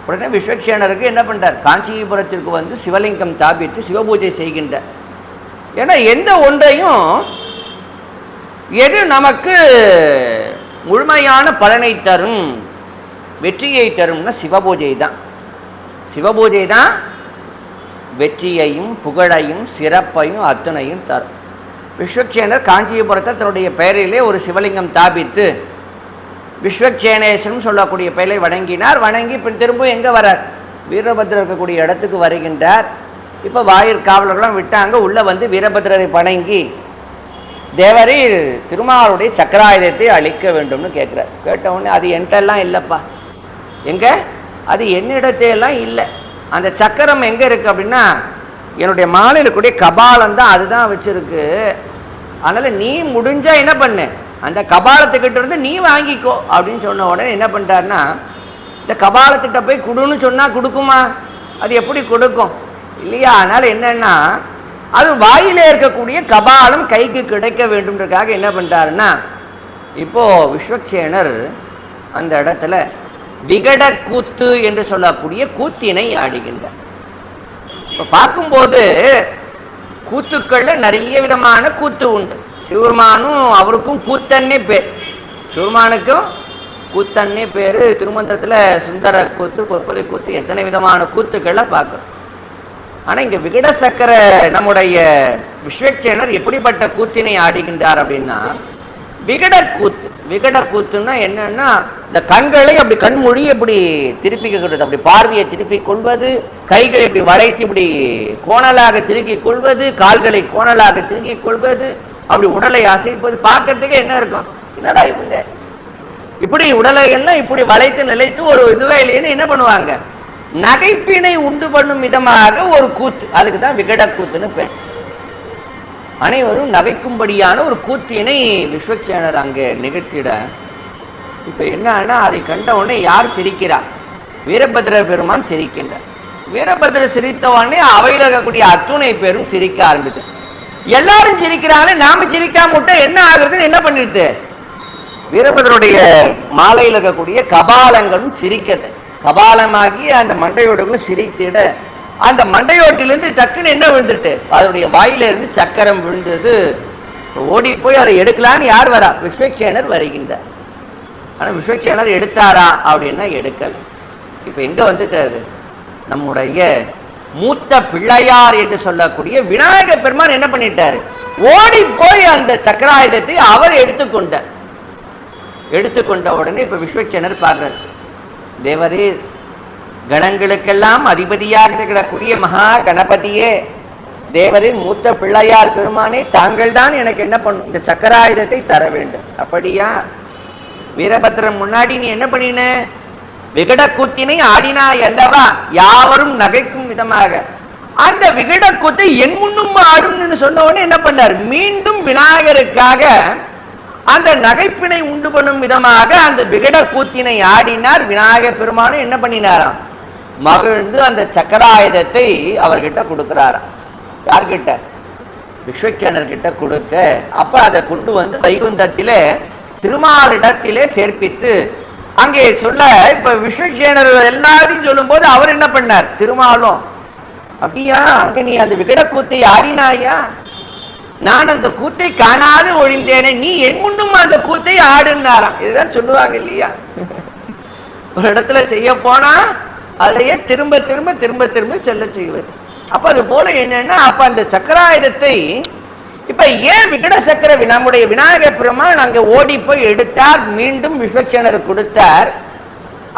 உடனே விஸ்வக்சேனருக்கு என்ன பண்ணுறார்? காஞ்சிபுரத்திற்கு வந்து சிவலிங்கம் தாபித்து சிவபூஜை செய்கின்றார். ஏன்னா எந்த ஒன்றையும் எது நமக்கு முழுமையான பலனை தரும், வெற்றியை தரும்னா சிவபூஜை தான். சிவபூஜை தான் வெற்றியையும் புகழையும் சிறப்பையும் அத்தனையும் தரும். விஸ்வக்சேனர் காஞ்சிபுரத்தில் தன்னுடைய பெயரிலே ஒரு சிவலிங்கம் தாபித்து விஸ்வக்சேனேஸ்வரம் சொல்லக்கூடிய பெயரை வணங்கினார். வணங்கி பின் திரும்ப எங்கே வரார்? வீரபத்ரர் இருக்கக்கூடிய இடத்துக்கு வருகின்றார். இப்போ வாயிற்காவலர்களும் விட்டாங்க. உள்ளே வந்து வீரபத்ரரை வணங்கி தேவரை திருமாலுடைய சக்கராயுதத்தை அழிக்க வேண்டும்னு கேட்குறார். கேட்டவுடனே அது என்கிட்டெல்லாம் இல்லைப்பா. எங்கே? அது என்னிடத்தையெல்லாம் இல்லை. அந்த சக்கரம் எங்கே இருக்குது அப்படின்னா என்னுடைய மாலையில் கூடிய கபாலம் தான், அதுதான் வச்சுருக்கு. அதனால் நீ முடிஞ்சால் என்ன பண்ணு, அந்த கபாலத்துக்கிட்ட இருந்து நீ வாங்கிக்கோ அப்படின்னு சொன்ன உடனே என்ன பண்ணிட்டாருன்னா, இந்த கபாலத்திட்ட போய் கொடுன்னு சொன்னால் கொடுக்குமா? அது எப்படி கொடுக்கும் இல்லையா? அதனால் என்னென்னா அது வாயிலே இருக்கக்கூடிய கபாலம் கைக்கு கிடைக்க வேண்டும்ன்றதுக்காக என்ன பண்ணிட்டாருன்னா, இப்போது விஸ்வக்சேனர் அந்த இடத்துல விகட கூத்து என்று சொல்லக்கூடிய கூத்தினை ஆடுகின்றார். இப்போ பார்க்கும்போது கூத்துக்களில் நிறைய விதமான கூத்து உண்டு. சிவபெருமானும் அவருக்கும் கூத்தன்னே பேர். சிவபெருமானுக்கும் கூத்தன்னே பேர். திருமந்திரத்தில் சுந்தர கூத்து, பொற்பதை கூத்து, எத்தனை விதமான கூத்துக்களை பார்க்குறோம். ஆனால் இங்கே விகட சக்கர நம்முடைய விஸ்வக்சேனர் எப்படிப்பட்ட கூத்தினை ஆடுகின்றார் அப்படின்னா விகட கூத்து. விகட கூத்துன்னா என்னன்னா, இந்த கண்களை அப்படி கண்மொழி அப்படி திருப்பிக்கிறது, அப்படி பார்வையை திருப்பிக் கொள்வது, கைகளை இப்படி வளைத்து இப்படி கோணலாக திருக்கிக் கொள்வது, கால்களை கோணலாக திருக்கிக் கொள்வது, அப்படி உடலை அசைப்பது. பார்க்கறதுக்கு என்ன இருக்கும், என்னடா இவங்க இப்படி உடலை எல்லாம் இப்படி வளைத்து நிலைத்து ஒரு இதுவே இல்லைன்னு என்ன பண்ணுவாங்க, நகைப்பினை உண்டு பண்ணும் விதமாக ஒரு கூத்து. அதுக்கு தான் விகட கூத்துன்னு பேர். அனைவரும் நகைக்கும்படியான ஒரு கூத்தினை விஸ்வக்சேனர் அங்கே நிகழ்த்திட, இப்போ என்னன்னா அதை கண்ட உடனே யார் சிரிக்கிறார், வீரபத்ர பெருமான் சிரிக்கின்றார். வீரபத்ர சிரித்த உடனே அவையில் இருக்கக்கூடிய அத்துணை பேரும் சிரிக்க ஆரம்பித்து, எல்லாரும் சிரிக்கிறாங்களே நாம சிரிக்காம விட்டா என்ன ஆகுறதுன்னு என்ன பண்ணிடுது, வீரபத்ரனுடைய மாலையில் இருக்கக்கூடிய கபாலங்களும் சிரிக்கிறது. கபாலமாகி அந்த மண்டையோடுகளும் சிரித்திட, அந்த மண்டையோட்டிலிருந்து டக்குன்னு என்ன விழுந்துட்டு, அதனுடைய வாயிலிருந்து சக்கரம் விழுந்தது. ஓடி போய் அதை எடுக்கலான்னு யார் வரா, விஸ்வக்சேனர் வருகின்றார். ஆனால் விஸ்வக்சேனர் எடுத்தாரா அப்படின்னா எடுக்கல. இப்போ எங்க வந்துட்டாரு, நம்முடைய மூத்த பிள்ளையார் என்று சொல்லக்கூடிய விநாயக பெருமான் என்ன பண்ணிட்டாரு, ஓடி போய் அந்த சக்கராயுதத்தை அவர் எடுத்துக்கொண்டார். எடுத்துக்கொண்ட உடனே இப்போ விஸ்வக்சேனர் பார்க்கிறார், தேவரே, கணங்களுக்கெல்லாம் அதிபதியாக இருக்கக்கூடிய மகா கணபதியே, தேவரே, மூத்த பிள்ளையார் பெருமானே, தாங்கள் தான் எனக்கு என்ன பண்ணும், இந்த சக்கராயுதத்தை தர வேண்டும். அப்படியா, வீரபத்ரன் முன்னாடி நீ என்ன பண்ணின, விகட கூத்தினை ஆடினாய் அல்லவா, யாவரும் நகைக்கும் விதமாக. அந்த விகட கூத்தை என் முன்னும் ஆடும்னு சொன்ன உடனே என்ன பண்ணார், மீண்டும் விநாயகருக்காக அந்த நகைப்பினை உண்டு பண்ணும் விதமாக அந்த விகட கூத்தினை ஆடினார். விநாயகர் பெருமானும் என்ன பண்ணினாராம், மகிழ்ந்து அந்த சக்கராயுதத்தை அவர்கிட்ட கொடுக்கிறாராம். யார்கிட்ட, விஸ்வக்சேனர் கிட்ட கொடுக்க, அப்ப அதை கொண்டு வந்து வைகுந்தத்திலே திருமாலிடத்திலே சேர்ப்பித்து அங்கே சொல்ல, இப்ப விஸ்வக்சேனர் எல்லாரையும் சொல்லும் போது அவர் என்ன பண்ணார், திருமாலும், அப்படியா அங்க நீ அந்த விகட கூத்தை ஆடினாயா, நான் அந்த கூத்தை காணாது ஒழிந்தேனே, நீ என் முன்னும் அந்த கூத்தை ஆடுனாராம். இதுதான் சொல்லுவாங்க இல்லையா, ஒரு இடத்துல செய்ய போனா அதையே திரும்ப திரும்ப திரும்ப திரும்ப சொல்ல செய்வது. அப்ப அது போல என்னன்னா, அப்ப அந்த சக்கராயுதத்தை இப்ப ஏன் விகட சக்கர நம்முடைய விநாயகர் பெருமான் அங்க ஓடி போய் எடுத்தார், மீண்டும் விஸ்வக்சேனர் கொடுத்தார்.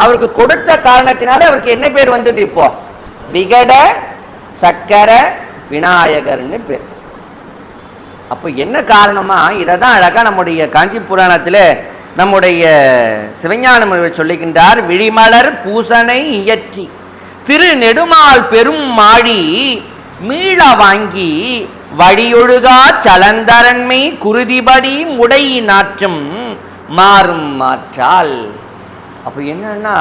அவருக்கு கொடுத்த காரணத்தினால அவருக்கு என்ன பேர் வந்தது, இப்போ விகட சக்கர விநாயகர்னு பேர். அப்போ என்ன காரணமா, இதை தான் அழகா நம்முடைய காஞ்சி புராணத்தில் நம்முடைய சிவஞானம் சொல்லுகின்றார். விழிமலர் பூசனை இயற்றி திரு நெடுமால் பெரும் மாழி மீள வாங்கி வழியொழுகா சலந்தரன்மை குருதிபடி முடை நாற்றும் மாறும் மாற்றால். அப்போ என்னன்னா,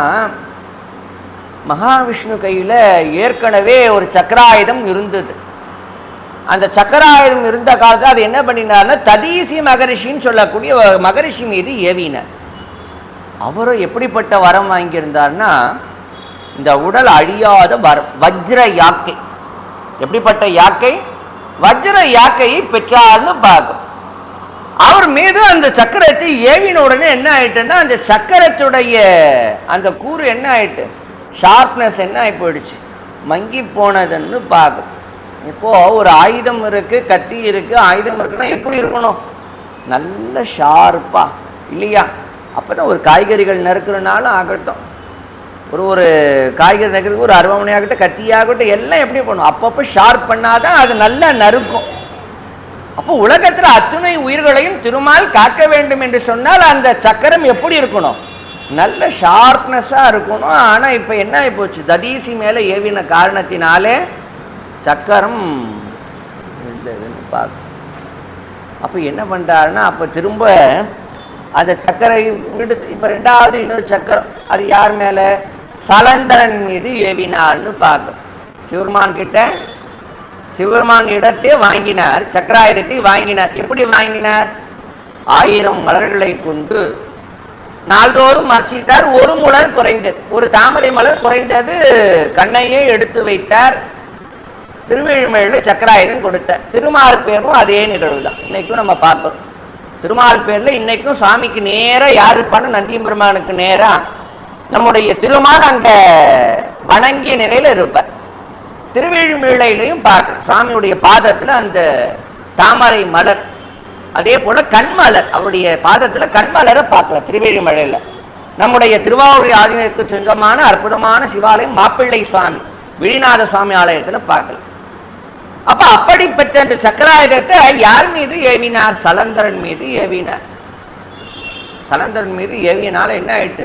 மகாவிஷ்ணு கையில ஏற்கனவே ஒரு சக்கராயுதம் இருந்தது. அந்த சக்கராயுதம் இருந்த காலத்தில் அது என்ன பண்ணினார்னா, ததீசி மகரிஷின்னு சொல்லக்கூடிய மகரிஷி மீது ஏவினார். அவரும் எப்படிப்பட்ட வரம் வாங்கியிருந்தார்னா, இந்த உடல் அழியாத வஜ்ர யாக்கை. எப்படிப்பட்ட யாக்கை, வஜ்ர யாக்கையை பெற்றார்னு பார்க்கும். அவர் மீது அந்த சக்கரத்தை ஏவின உடனே என்ன ஆயிட்டுன்னா, அந்த சக்கரத்துடைய அந்த கூறு என்ன ஆயிட்டு, ஷார்ப்னஸ் என்ன ஆகி போயிடுச்சு, மங்கி போனதுன்னு பார்க்கும். இப்போ ஒரு ஆயுதம் இருக்கு, கத்தி இருக்கு, ஆயுதம் இருக்குன்னா எப்படி இருக்கணும், நல்ல ஷார்ப்பா இல்லையா. அப்பதான் ஒரு காய்கறிகள் நறுக்கிறனாலும் ஆகட்டும், ஒரு காய்கறி நறுக்கிறதுக்கு ஒரு அருவாமனை ஆகட்டும், கத்தியாகட்டும், எல்லாம் எப்படி பண்ணும், அப்பப்போ ஷார்ப் பண்ணாதான் அது நல்லா நறுக்கும். அப்போ உலகத்துல அத்துணை உயிர்களையும் திருமால் காக்க வேண்டும் என்று சொன்னால் அந்த சக்கரம் எப்படி இருக்கணும், நல்ல ஷார்ப்னஸா இருக்கணும். ஆனா இப்ப என்ன ஆகி போச்சு, ததீசி மேல ஏவின காரணத்தினாலே சக்கரம் பார்க்க. அப்போ என்ன பண்ணுறாருன்னா, அப்போ திரும்ப அந்த சக்கரை விடுத்து இப்போ ரெண்டாவது இன்னொரு சக்கரம் அது யார் மேலே, சலந்தரன் மீது ஏவினார்னு பார்க்கும். சிவபெருமான் இடத்தை வாங்கினார், சக்கராயுதத்தை வாங்கினார். எப்படி வாங்கினார், 1000 மலர்களை கொண்டு நாள்தோறும் அர்ச்சித்தார். ஒரு மலர் குறைந்தது, ஒரு தாமரை மலர் குறைந்தது கண்ணையே எடுத்து வைத்தார். திருவேழிமலையில் சக்கராயுதம் கொடுத்தார். திருமால் பேரும் அதே நிகழ்வு தான் இன்னைக்கும் நம்ம பார்ப்போம். திருமால் பேரில் இன்னைக்கும் சுவாமிக்கு நேராக யார் இருப்பான்னு, நந்தியம் பெருமானுக்கு நேராக நம்முடைய திருமால் அங்க வணங்கிய நிலையில இருப்பார். திருவேழிமலையிலையும் பார்க்க சுவாமியுடைய பாதத்தில் அந்த தாமரை மலர் அதே போல கண்மலர், அவருடைய பாதத்துல கண்மலரை பார்க்கலாம் திருவேழிமலையில. நம்முடைய திருவாரூர் ஆதீனத்துக்கு சொந்தமான அற்புதமான சிவாலயம் மாப்பிள்ளை சுவாமி விழிநாத சுவாமி ஆலயத்துல பார்க்கலாம். அப்ப அப்படிப்பட்ட அந்த சக்கராயுதத்தை யார் மீது ஏவினார்? சலந்தரன் மீது ஏவினார். சலந்தரன் மீது ஏவியனால என்ன ஆயிட்டு?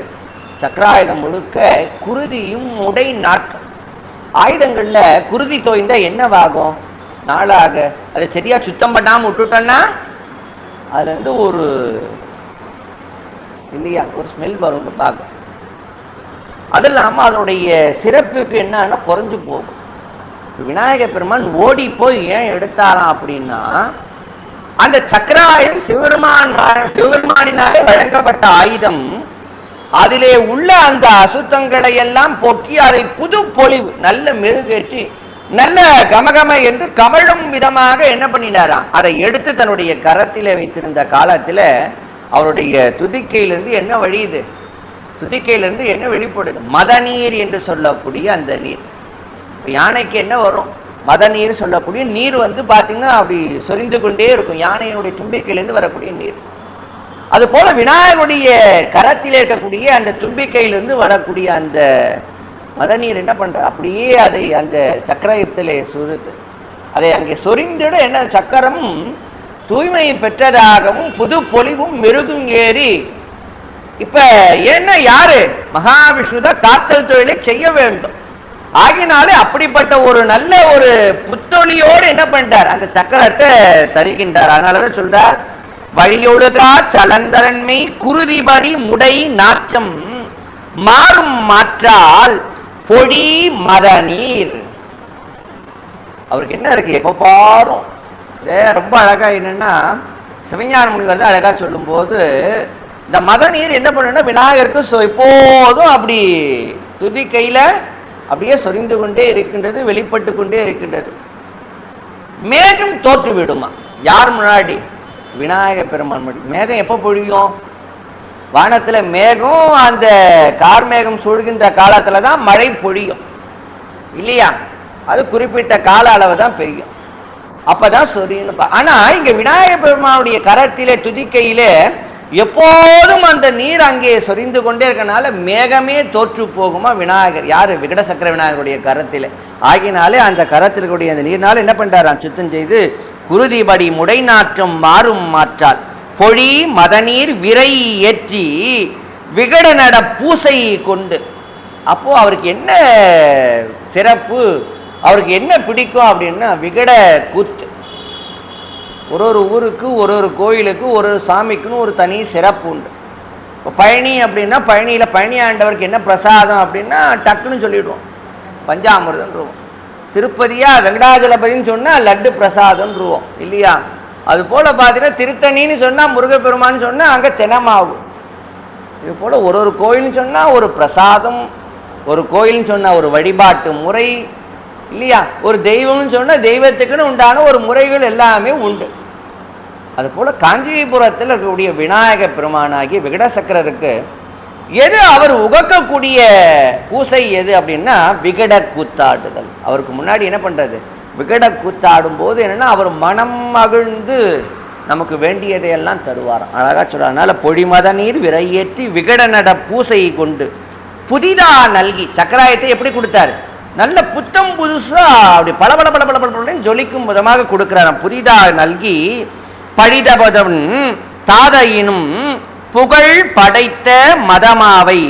சக்கராயுதம் முழுக்க குருதியும் உடை நாட்டம். ஆயுதங்கள்ல குருதி தோய்ந்தா என்னவாகும்? நாளாக அதை சரியா சுத்தம் பண்ணாம விட்டுட்டோன்னா அதுல இருந்து ஒரு இல்லையா ஒரு ஸ்மெல் வரும்னு பார்க்கும். அது இல்லாமல் அதனுடைய சிறப்புக்கு என்னன்னா குறைஞ்சு போகும். விநாயக பெருமான் ஓடி போய் ஏன் எடுத்தாராம் அப்படின்னா, அந்த சக்கராயுதம் சிவபெருமானினாலே வழங்கப்பட்ட ஆயுதம். அதிலே உள்ள அந்த அசுத்தங்களை எல்லாம் போக்கி அதை புது பொலிவு நல்ல மெருகேற்றி நல்ல கமகம என்று கமழும் விதமாக என்ன பண்ணினாராம், அதை எடுத்து தன்னுடைய கரத்திலே வைத்திருந்த காலத்துல அவருடைய துதிக்கையிலிருந்து என்ன வழியுது? துதிக்கையிலிருந்து என்ன வெளிப்படுது? மதநீர் என்று சொல்லக்கூடிய அந்த நீர். யானைக்கு என்ன வரும்? மதநீர் சொல்லக்கூடிய நீர் பார்த்தீங்கன்னா அப்படி சொரிந்து கொண்டே இருக்கும், யானையினுடைய தும்பிக்கையிலிருந்து வரக்கூடிய நீர். அது போல விநாயகருடைய கரத்தில் இருக்கக்கூடிய அந்த தும்பிக்கையிலிருந்து வரக்கூடிய அந்த மதநீர் என்ன பண்ற, அப்படியே அதை அந்த சக்கரத்திலே சுருது. அதை அங்கே சொரிந்திட என்ன சக்கரம் தூய்மை பெற்றதாகவும் புது பொலிவும் மெருகும் ஏறி. இப்ப என்ன யாரு? மகாவிஷ்ணுத காத்தல் தொழிலை செய்ய வேண்டும். ஆகினாலே அப்படிப்பட்ட ஒரு நல்ல ஒரு புத்தொழியோடு என்ன பண்ணிட்டார்? அந்த சக்கரத்தை தருகின்றார். அதனாலதான் சொல்றார், வழியொழுகா சலந்தரன்மை குருதிபடி முடை நாற்றம் மாறும் மாற்றால் பொடி மதநீர். அவருக்கு என்ன இருக்கு? எப்ப பாரும் ரொம்ப அழகா என்னன்னா, சிவஞான முனிவர் அழகா சொல்லும் போது இந்த மதநீர் என்ன பண்ணுன்னா விநாயகருக்கு எப்போதும் அப்படி துதி கையில அப்படியே சொரிந்து கொண்டே இருக்கின்றது, வெளிப்பட்டு கொண்டே இருக்கின்றது. மேகம் தோற்று விடுமா? யார் முன்னாடி? விநாயக பெருமான் முன்னாடி. மேகம் எப்போ பொழியும்? வானத்துல மேகம் அந்த கார்மேகம் சூழ்கின்ற காலத்துல தான் மழை பொழியும் இல்லையா? அது குறிப்பிட்ட கால அளவு தான் பெய்யும், அப்பதான் சொரியும். ஆனா இங்க விநாயக பெருமானுடைய கரத்திலே துதிக்கையிலே எப்போதும் அந்த நீர் அங்கே சொரிந்து கொண்டே இருக்கனால மேகமே தோற்று போகுமா? விநாயகர் யாரு? விகட சக்கர விநாயகருடைய கரத்திலே. ஆகினாலே அந்த கரத்தில் கூடிய அந்த நீர்னால என்ன பண்றாராம்? சுத்தம் செய்து குருதிபடி முடை நாற்றம் மாறும் மாற்றால் பொழி மதநீர் விரை ஏற்றி விகட நட பூசை கொண்டு. அப்போ அவருக்கு என்ன சிறப்பு, அவருக்கு என்ன பிடிக்கும் அப்படின்னா விகட கூத்து. ஒரு ஒரு ஊருக்கு ஒரு ஒரு கோயிலுக்கு ஒரு ஒரு சாமிக்குன்னு ஒரு தனி சிறப்பு உண்டு. இப்போ பழனி அப்படின்னா பழனியில் பழனி ஆண்டவருக்கு என்ன பிரசாதம் அப்படின்னா டக்குன்னு சொல்லிவிடுவோம், பஞ்சாமிர்தம்ன்றுவோம். திருப்பதியா வெங்கடாஜலபதினு சொன்னால் லட்டு பிரசாதம்ன்றுவோம் இல்லையா? அது போல் பார்த்தீங்கன்னா திருத்தணின்னு சொன்னால் முருகப்பெருமான்னு சொன்னால் அங்கே தினமாகும். இது போல் ஒரு ஒரு கோயில்னு சொன்னால் ஒரு பிரசாதம், ஒரு கோயில்னு சொன்னால் ஒரு வழிபாட்டு முறை இல்லையா? ஒரு தெய்வம்னு சொன்னால் தெய்வத்துக்குன்னு உண்டான ஒரு முறைகள் எல்லாமே உண்டு. அதுபோல் காஞ்சிபுரத்தில் இருக்கக்கூடிய விநாயக பெருமானாகிய விகட சக்கரருக்கு எது அவர் உகக்கக்கூடிய பூசை எது அப்படின்னா விகட கூத்தாடுதல். அவருக்கு முன்னாடி என்ன பண்ணுறது? விகட கூத்தாடும் போது என்னென்னா அவர் மனம் மகிழ்ந்து நமக்கு வேண்டியதையெல்லாம் தருவார். அழகாக சொல்கிறார். அதனால் பொழிமத நீர் விரையேற்றி விகட நட பூசை கொண்டு புதிதா நல்கி. சக்கராயத்தை எப்படி கொடுத்தாரு? நல்ல புத்தம் புதுசா அப்படி பல பல பல பல பல ஜொலிக்கும் விதமாக கொடுக்கிறார். புதிதா நல்கி படிதபதம் தாதையினும் புகழ் படைத்த மதமாவை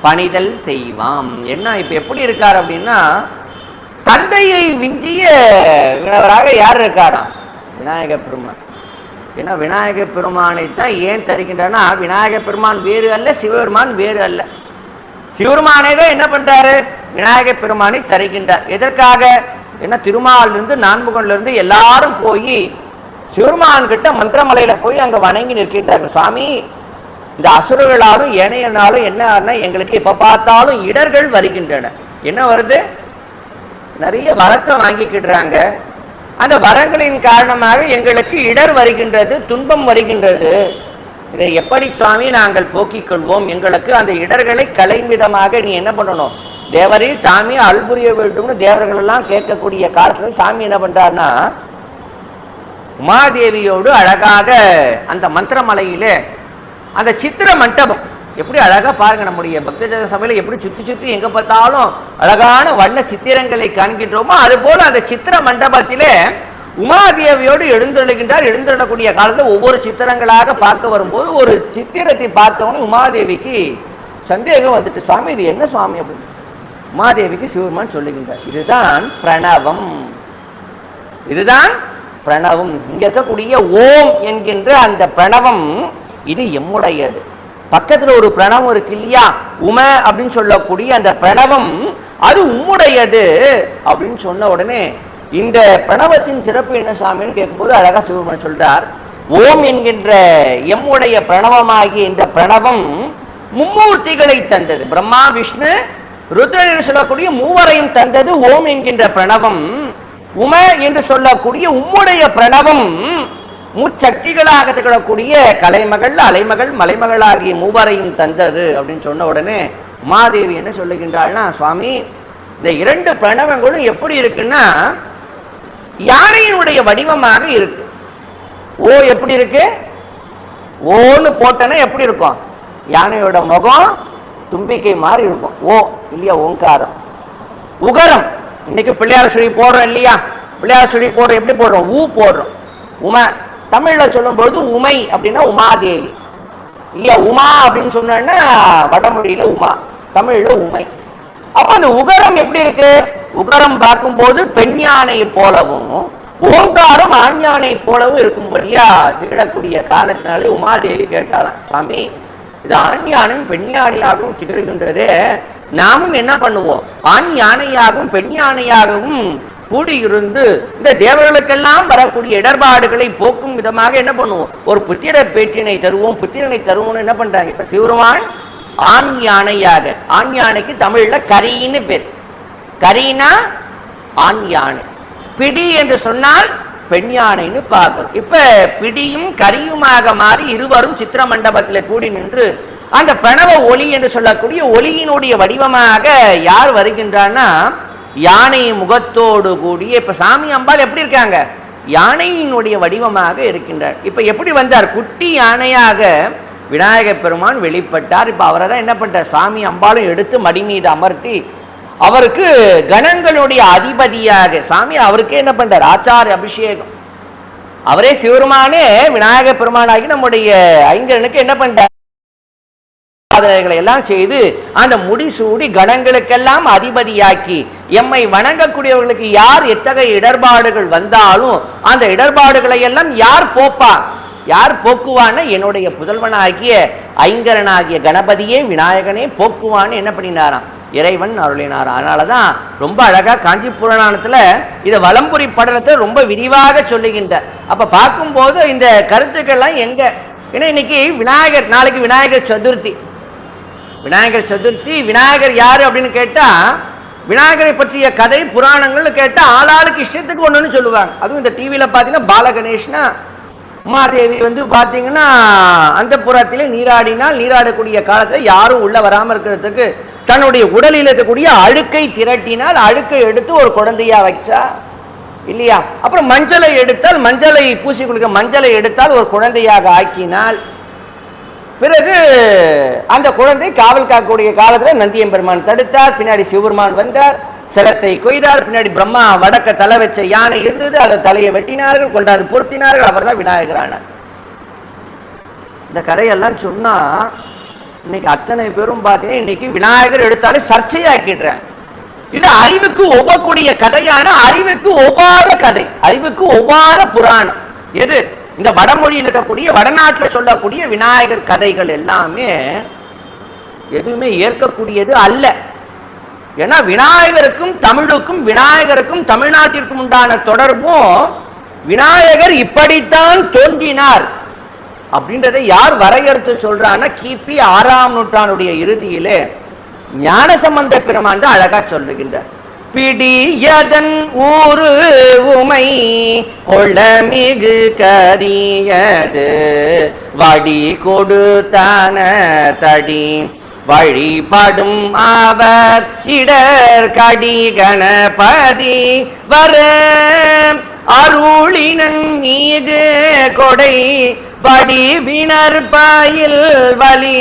பணிதல் செய்வாம். என்ன இப்ப எப்படி இருக்கார் அப்படின்னா, தந்தையை விஞ்சிய வினவராக யார் இருக்காராம்? விநாயக பெருமான். ஏன்னா விநாயக பெருமானை தான் ஏன் தருகின்றனா, விநாயக பெருமான் வேறு அல்ல, சிவபெருமான் வேறு அல்ல. சிவபெருமானை தான் என்ன பண்றாரு? விநாயக பெருமானை தருகின்றார். எதற்காக? ஏன்னா திருமாலிருந்து நான்முகன்ல எல்லாரும் போய் சிவபெருமான் கிட்ட மந்திரமலையில போய் அங்க வணங்கி நிற்கின்றார்கள். சுவாமி, இந்த அசுரர்களாலும் ஏனையனாலும் என்ன எங்களுக்கு எப்ப பார்த்தாலும் இடர்கள் வருகின்றன. என்ன வருது? நிறைய வரத்தை வாங்கிக்கிடுறாங்க. அந்த வரங்களின் காரணமாக எங்களுக்கு இடர் வருகின்றது, துன்பம் வருகின்றது. இதை எப்படி சுவாமி நாங்கள் போக்கிக் கொள்வோம்? எங்களுக்கு அந்த இடர்களை கலைமிதமாக நீ என்ன பண்ணணும்? தேவரே தாமே அல்புரிய வேண்டும்னு தேவர்கள் எல்லாம் கேட்கக்கூடிய காலத்துல சாமி என்ன பண்றாருன்னா, உமாதேவியோடு அழகாக அந்த மந்திரமலையிலே அந்த சித்திர மண்டபம் எப்படி அழகா பாருங்க, நம்முடைய பக்தஜன சபையில எப்படி சுத்தி சுத்தி எங்க பார்த்தாலும் அழகான வண்ண சித்திரங்களை காண்கின்றோமோ அது போல அந்த சித்திர மண்டபத்திலே உமாதேவியோடு எழுந்தருளுகின்றார். எழுந்தருளக்கூடிய காலத்தில் ஒவ்வொரு சித்திரங்களாக பார்க்க வரும்போது ஒரு சித்திரத்தை பார்த்தவொடனே உமாதேவிக்கு சந்தேகம் வந்துட்டு, சுவாமி இது என்ன சுவாமி அப்படின்னு. உமாதேவிக்கு சிவபெருமான் சொல்லுகின்றார், இதுதான் பிரணவம், இதுதான் பிரணவம். இங்க இருக்கக்கூடிய ஓம் என்கின்ற அந்த பிரணவம் இது எம்முடையது. பக்கத்துல ஒரு பிரணவம் இருக்கு இல்லையா, உம அப்படின்னு சொல்லக்கூடிய அந்த பிரணவம் அது உம்முடையது அப்படின்னு சொன்ன உடனே இந்த பிரணவத்தின் சிறப்பு என்ன சாமின்னு கேட்கும்போது அழகா சிவபெருமான் சொல்றார், ஓம் என்கின்ற எம்முடைய பிரணவமாகிய இந்த பிரணவம் மும்மூர்த்திகளை தந்தது. பிரம்மா விஷ்ணு ருத்ரன் சொல்லக்கூடிய மூவரையும் தந்தது ஓம் என்கின்ற பிரணவம். உம என்று சொல்லக்கூடிய உம்முடைய பிரணவம் முச்சக்திகளாக திகழக்கூடிய கலைமகள் அலைமகள் மலைமகளாகிய மூவரையும் தந்தது அப்படின்னு சொன்ன உடனே உமாதேவி என்ன சொல்லுகின்றாள்னா, சுவாமி இந்த இரண்டு பிரணவங்களும் எப்படி இருக்குன்னா யானையினுடைய வடிவமாக இருக்கு. ஓ எப்படி இருக்கு, ஓன்னு போட்டனா எப்படி இருக்கும், யானையோட முகம் தும்பிக்கை மாதிரி இருக்கும். ஓ இல்லையா, ஓங்காரம். உகரம் இன்னைக்கு பிள்ளையார் சொல்லி போடுறோம் இல்லையா, பிள்ளையார் சொல்லி போடுறோம், எப்படி போடுறோம், ஊ போடுறோம். உம தமிழ்ல சொல்லும் பொழுது உமை அப்படின்னா உமாதேவி இல்லையா, உமா அப்படின்னு சொன்னா வடமொழியில உமா, தமிழ்ல உமை. அப்ப அந்த உகரம் எப்படி இருக்கு, உகரம் பார்க்கும்போது பெண் யானை போலவும் ஓங்காரம் ஆண் யானை போலவும் இருக்கும்படியா திகழக்கூடிய காலத்தினாலே உமாதேவி கேட்டாலாம், சாமி இது ஆண் யானையும் பெண் யானையாகவும் திகழ்கின்றது, நாமும் என்ன பண்ணுவோம், ஆண் யானையாகவும் பெண் யானையாகவும் கூடியிருந்து இந்த தேவர்களுக்கெல்லாம் வரக்கூடிய இடர்பாடுகளை போக்கும் விதமாக என்ன பண்ணுவோம், ஒரு புத்திர பேற்றினை தருவோம், புத்திரனை தருவோம்னு என்ன பண்றாங்க. இப்ப சிவருமான் ஆண் யானையாக, ஆண் யானைக்கு தமிழ்ல கரின்னு பேர், கரீனா ஆண் யானை, பிடி என்று சொன்னால் பெண் யானைன்னு பார்க்கிறோம். இப்ப பிடியும் கரியுமாக மாறி இருவரும் சித்திர மண்டபத்தில் கூடி நின்று அந்த பிரணவ ஒளி என்று சொல்லக்கூடிய ஒளியினுடைய வடிவமாக யார் வருகின்றான்னா யானை முகத்தோடு கூடிய, இப்ப சாமி அம்பாள் எப்படி இருக்காங்க, யானையினுடைய வடிவமாக இருக்கின்றார். இப்ப எப்படி வந்தார், குட்டி யானையாக விநாயக பெருமான் வெளிப்பட்டார். இப்ப அவரை தான் என்ன பண்றார், சுவாமி அம்பாளும் எடுத்து மடி மீது அமர்த்தி அவருக்கு கணங்களுடைய அதிபதியாக சுவாமி அவருக்கே என்ன பண்றார், ஆச்சார அபிஷேகம். அவரே சிவருமானே விநாயக பெருமானாகி நம்முடைய ஐங்கரனுக்கு என்ன பண்றார், சாதனைகளை எல்லாம் செய்து அந்த முடிசூடி கணங்களுக்கெல்லாம் அதிபதியாக்கி எம்மை வணங்கக்கூடியவர்களுக்கு யார் எத்தகைய இடர்பாடுகள் வந்தாலும் அந்த இடர்பாடுகளை எல்லாம் யார் போப்பா, யார் போக்குவான்னு என்னுடைய புதல்வனாகிய ஐங்கரனாகிய கணபதியே விநாயகனே போக்குவான்னு என்ன பண்ணினாராம், இறைவன் அருளினாராம். அதனாலதான் ரொம்ப அழகா காஞ்சி புராணத்துல இதை வலம்புரி படலத்தை ரொம்ப விரிவாக சொல்லுகின்றார். அப்ப பார்க்கும்போது இந்த கருத்துக்கள்லாம் எங்க, ஏன்னா இன்னைக்கு விநாயகர், நாளைக்கு விநாயகர் சதுர்த்தி, விநாயகர் சதுர்த்தி, விநாயகர் யாரு அப்படின்னு கேட்டா விநாயகரை பற்றிய கதை புராணங்கள்னு கேட்டா ஆளாளுக்கு இஷ்டத்துக்கு ஒண்ணுன்னு சொல்லுவாங்க. அதுவும் இந்த டிவியில பாத்தீங்கன்னா பாலகணேஷ்னா உமாதேவி பாத்தீங்கன்னா அந்த புறத்திலே நீராடினால், நீராடக்கூடிய காலத்துல யாரும் உள்ள வராம இருக்கிறதுக்கு தன்னுடைய உடலில் இருக்கக்கூடிய அழுக்கை திரட்டினால், அழுக்கை எடுத்து ஒரு குழந்தையா வச்சா இல்லையா, அப்புறம் மஞ்சளை எடுத்தால், மஞ்சளை பூசி குளிக்க மஞ்சளை எடுத்தால் ஒரு குழந்தையாக ஆக்கினால், பிறகு அந்த குழந்தை காவல் காக்கக்கூடிய காலத்தில் நந்தியம்பெருமான் தடுத்தார், பின்னாடி சிவபெருமான் வந்தார், சிரத்தை கொய்தார், பின்னாடி பிரம்மா வடக்க தலை வச்ச யானை இருந்தது, அதை தலையை வெட்டினார்கள், கொண்டாந்து பொருத்தினார்கள், அவர் தான் விநாயகரானார். இந்த கதையெல்லாம் சொன்னா இன்னைக்கு அத்தனை பேரும் பார்த்தீங்கன்னா இன்னைக்கு விநாயகர் எடுத்தாலே சர்ச்சையாக்கிடுறாங்க. இது அறிவுக்கு ஒவ்வக்கூடிய கதையான, அறிவுக்கு ஒவ்வாத கதை, அறிவுக்கு ஒவ்வாத புராணம். எது இந்த வடமொழியில் இருக்கக்கூடிய வடநாட்டில் சொல்லக்கூடிய விநாயகர் கதைகள் எல்லாமே எதுவுமே ஏற்கக்கூடியது அல்ல. ஏன்னா விநாயகருக்கும் தமிழுக்கும் விநாயகருக்கும் தமிழ்நாட்டிற்கும் உண்டான தொடர்பும் விநாயகர் இப்படித்தான் தோன்றினார் அப்படின்றதை யார் வரையறுத்து சொல்றான்னா கிபி 6ஆம் நூற்றாண்டுடைய இறுதியிலே ஞானசம்பந்த பெருமான் அழகா சொல்லுகின்றார். பிடியதன் ஊரு உமை கொள்ளமிகு கரியது வடி கொடுத்தான தடி வழிபடும் அவர் இடர் கடி கணபதி வர அருளினன் மீது கொடை வடிவினர் பாயில் வலி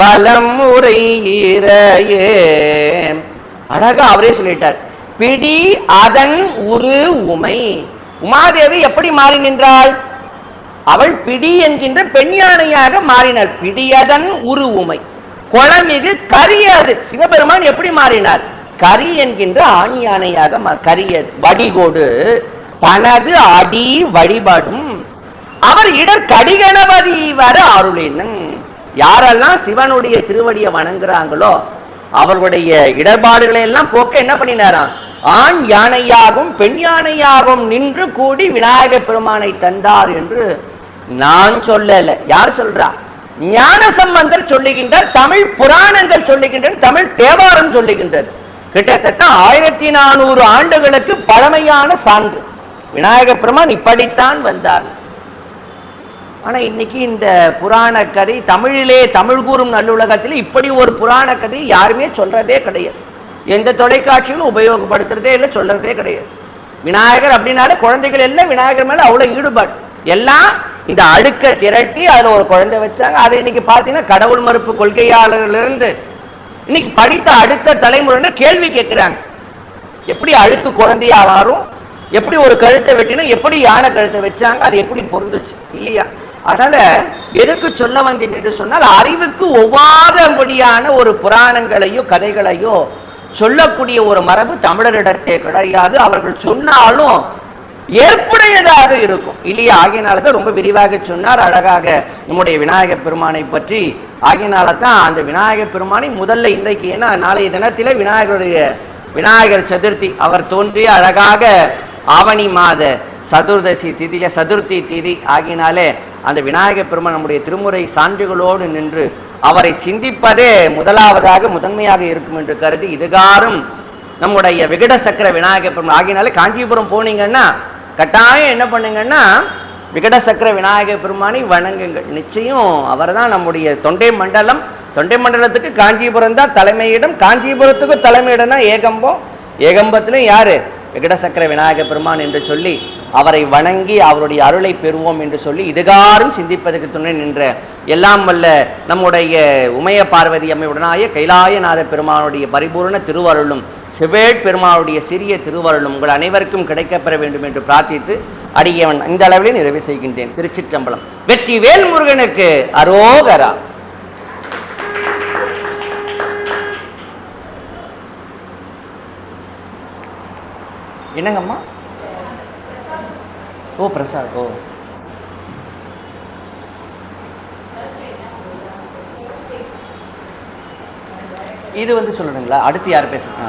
வலம் முறையே. அழகா அவரே சொல்லிட்டார். பிடி அதன் உரு உமை. உமாதேவி எப்படி மாறி நின்றாள்? அவள் பிடி என்கின்ற பெண் யானையாக மாறினாள். பிடியதன் உரு உமை. குளமிகு கரியது. சிவபெருமான் எப்படி மாறினார்? கரி என்கின்ற ஆண் யானையாக கரியது. வடிகோடு தனது அடி வழிபாடும் அவர் இடர் கடிகணபதி வர அருளினன். யாரெல்லாம் சிவனுடைய திருவடியை வணங்குறாங்களோ அவர்களுடைய இடர்பாடுகளை எல்லாம் போக்க என்ன பண்ணினாராம்? ஆண் யானையாகவும் பெண் யானையாகவும் நின்று கூடி விநாயக பெருமானை தந்தார் என்று நான் சொல்லல. யார் சொல்றா? ஞான சம்பந்தர் சொல்லுகின்றார். தமிழ் புராணங்கள் சொல்லுகின்றன. தமிழ் தேவாரம் சொல்லுகின்றது. கிட்டத்தட்ட 1400 ஆண்டுகளுக்கு பழமையான சான்று. விநாயக பெருமான் இப்படித்தான் வந்தார். ஆனா இன்னைக்கு இந்த புராண கதை தமிழிலே, தமிழ் கூறும் நல்லுலகத்தில் இப்படி ஒரு புராண கதை யாருமே சொல்றதே கிடையாது. எந்த தொலைக்காட்சிகளும் உபயோகப்படுத்துறதே இல்லை, சொல்றதே கிடையாது. விநாயகர் அப்படின்னாலே குழந்தைகள் எல்லாம் விநாயகர் மேல அவ்வளவு ஈடுபாடு. எல்லாம் இந்த அடுக்க திரட்டி அதுல ஒரு குழந்தை வச்சாங்க. அதை இன்னைக்கு பார்த்தீங்கன்னா கடவுள் மறுப்பு கொள்கையாளர்களிருந்து இன்னைக்கு படித்த அடுத்த தலைமுறை கேள்வி கேட்கிறாங்க. எப்படி அடுக்கு குழந்தையா வரும்? எப்படி ஒரு கழுத்தை வெட்டினா எப்படி யானை கழுத்தை வச்சாங்க? அது எப்படி பொருந்துச்சு இல்லையா? அதனால எதுக்கு சொல்ல வந்தேன் என்று சொன்னால், அறிவுக்கு ஒவ்வாதபடியான ஒரு புராணங்களையோ கதைகளையோ சொல்லக்கூடிய ஒரு மரபு தமிழரிடத்தே கிடையாது. அவர்கள் சொன்னாலும் ஏற்புடையதாக இருக்கும் இல்லையா? ஆகியனால்தான் ரொம்ப விரிவாக சொன்னார் அழகாக நம்முடைய விநாயக பெருமானை பற்றி. ஆகியனால தான் அந்த விநாயக பெருமானை முதல்ல இன்றைக்கு, ஏன்னா நாளைய தினத்திலே விநாயகர் சதுர்த்தி. அவர் தோன்றிய அழகாக ஆவணி மாத சதுர்தசி திதியில சதுர்த்தி திதி ஆகினாலே அந்த விநாயக பெருமான் நம்முடைய திருமுறை சான்றுகளோடு நின்று அவரை சிந்திப்பதே முதலாவதாக முதன்மையாக இருக்கும் என்று கருதி இதுகாரும் நம்முடைய விகட சக்கர விநாயக பெருமான் ஆகினாலே காஞ்சிபுரம் போனீங்கன்னா கட்டாயம் என்ன பண்ணுங்கன்னா விகட சக்கர விநாயக பெருமானை வணங்குங்கள். நிச்சயம் அவர் தான் நம்முடைய தொண்டை மண்டலம். தொண்டை மண்டலத்துக்கு காஞ்சிபுரம் தான் தலைமையிடம். காஞ்சிபுரத்துக்கு தலைமையிடம்னா ஏகம்பம். ஏகம்பத்திலும் யாரு? விகட சக்கர விநாயக பெருமான் என்று சொல்லி அவரை வணங்கி அவருடைய அருளை பெறுவோம் என்று சொல்லி இதுகாரும் சிந்திப்பதற்கு துணை நின்ற எல்லாம் வல்ல நம்முடைய உமைய பார்வதி அம்மையுடனாய கைலாயநாத பெருமானுடைய பரிபூர்ண திருவருளும் செவ்வேட் பெருமானுடைய சிறிய திருவருளும் உங்கள் அனைவருக்கும் கிடைக்கப்பெற வேண்டும் என்று பிரார்த்தித்து அடியவன் இந்த அளவிலே நிறைவு செய்கின்றேன். திருச்சிற்றம்பலம். வெற்றி வேல் முருகனுக்கு அரோகரா. என்னங்கம்மா? ஓ பிரசாத். ஓ இது சொல்லணுங்களா? அடுத்து யார் பேசுங்க?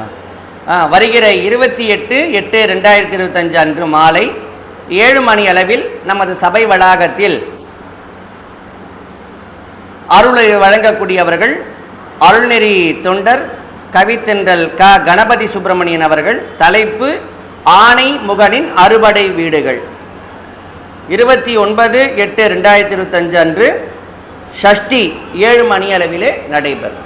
வருகிற 28/8/2025 அன்று மாலை 7 மணி அளவில் நமது சபை வளாகத்தில் அருளை வழங்கக்கூடியவர்கள் அருள்நெறி தொண்டர் கவித்தென்றல் கணபதி சுப்பிரமணியன் அவர்கள். தலைப்பு ஆனை முகனின் அறுபடை வீடுகள். 29/8/2025 அன்று ஷஷ்டி 7 மணி அளவிலே நடைபெறும்.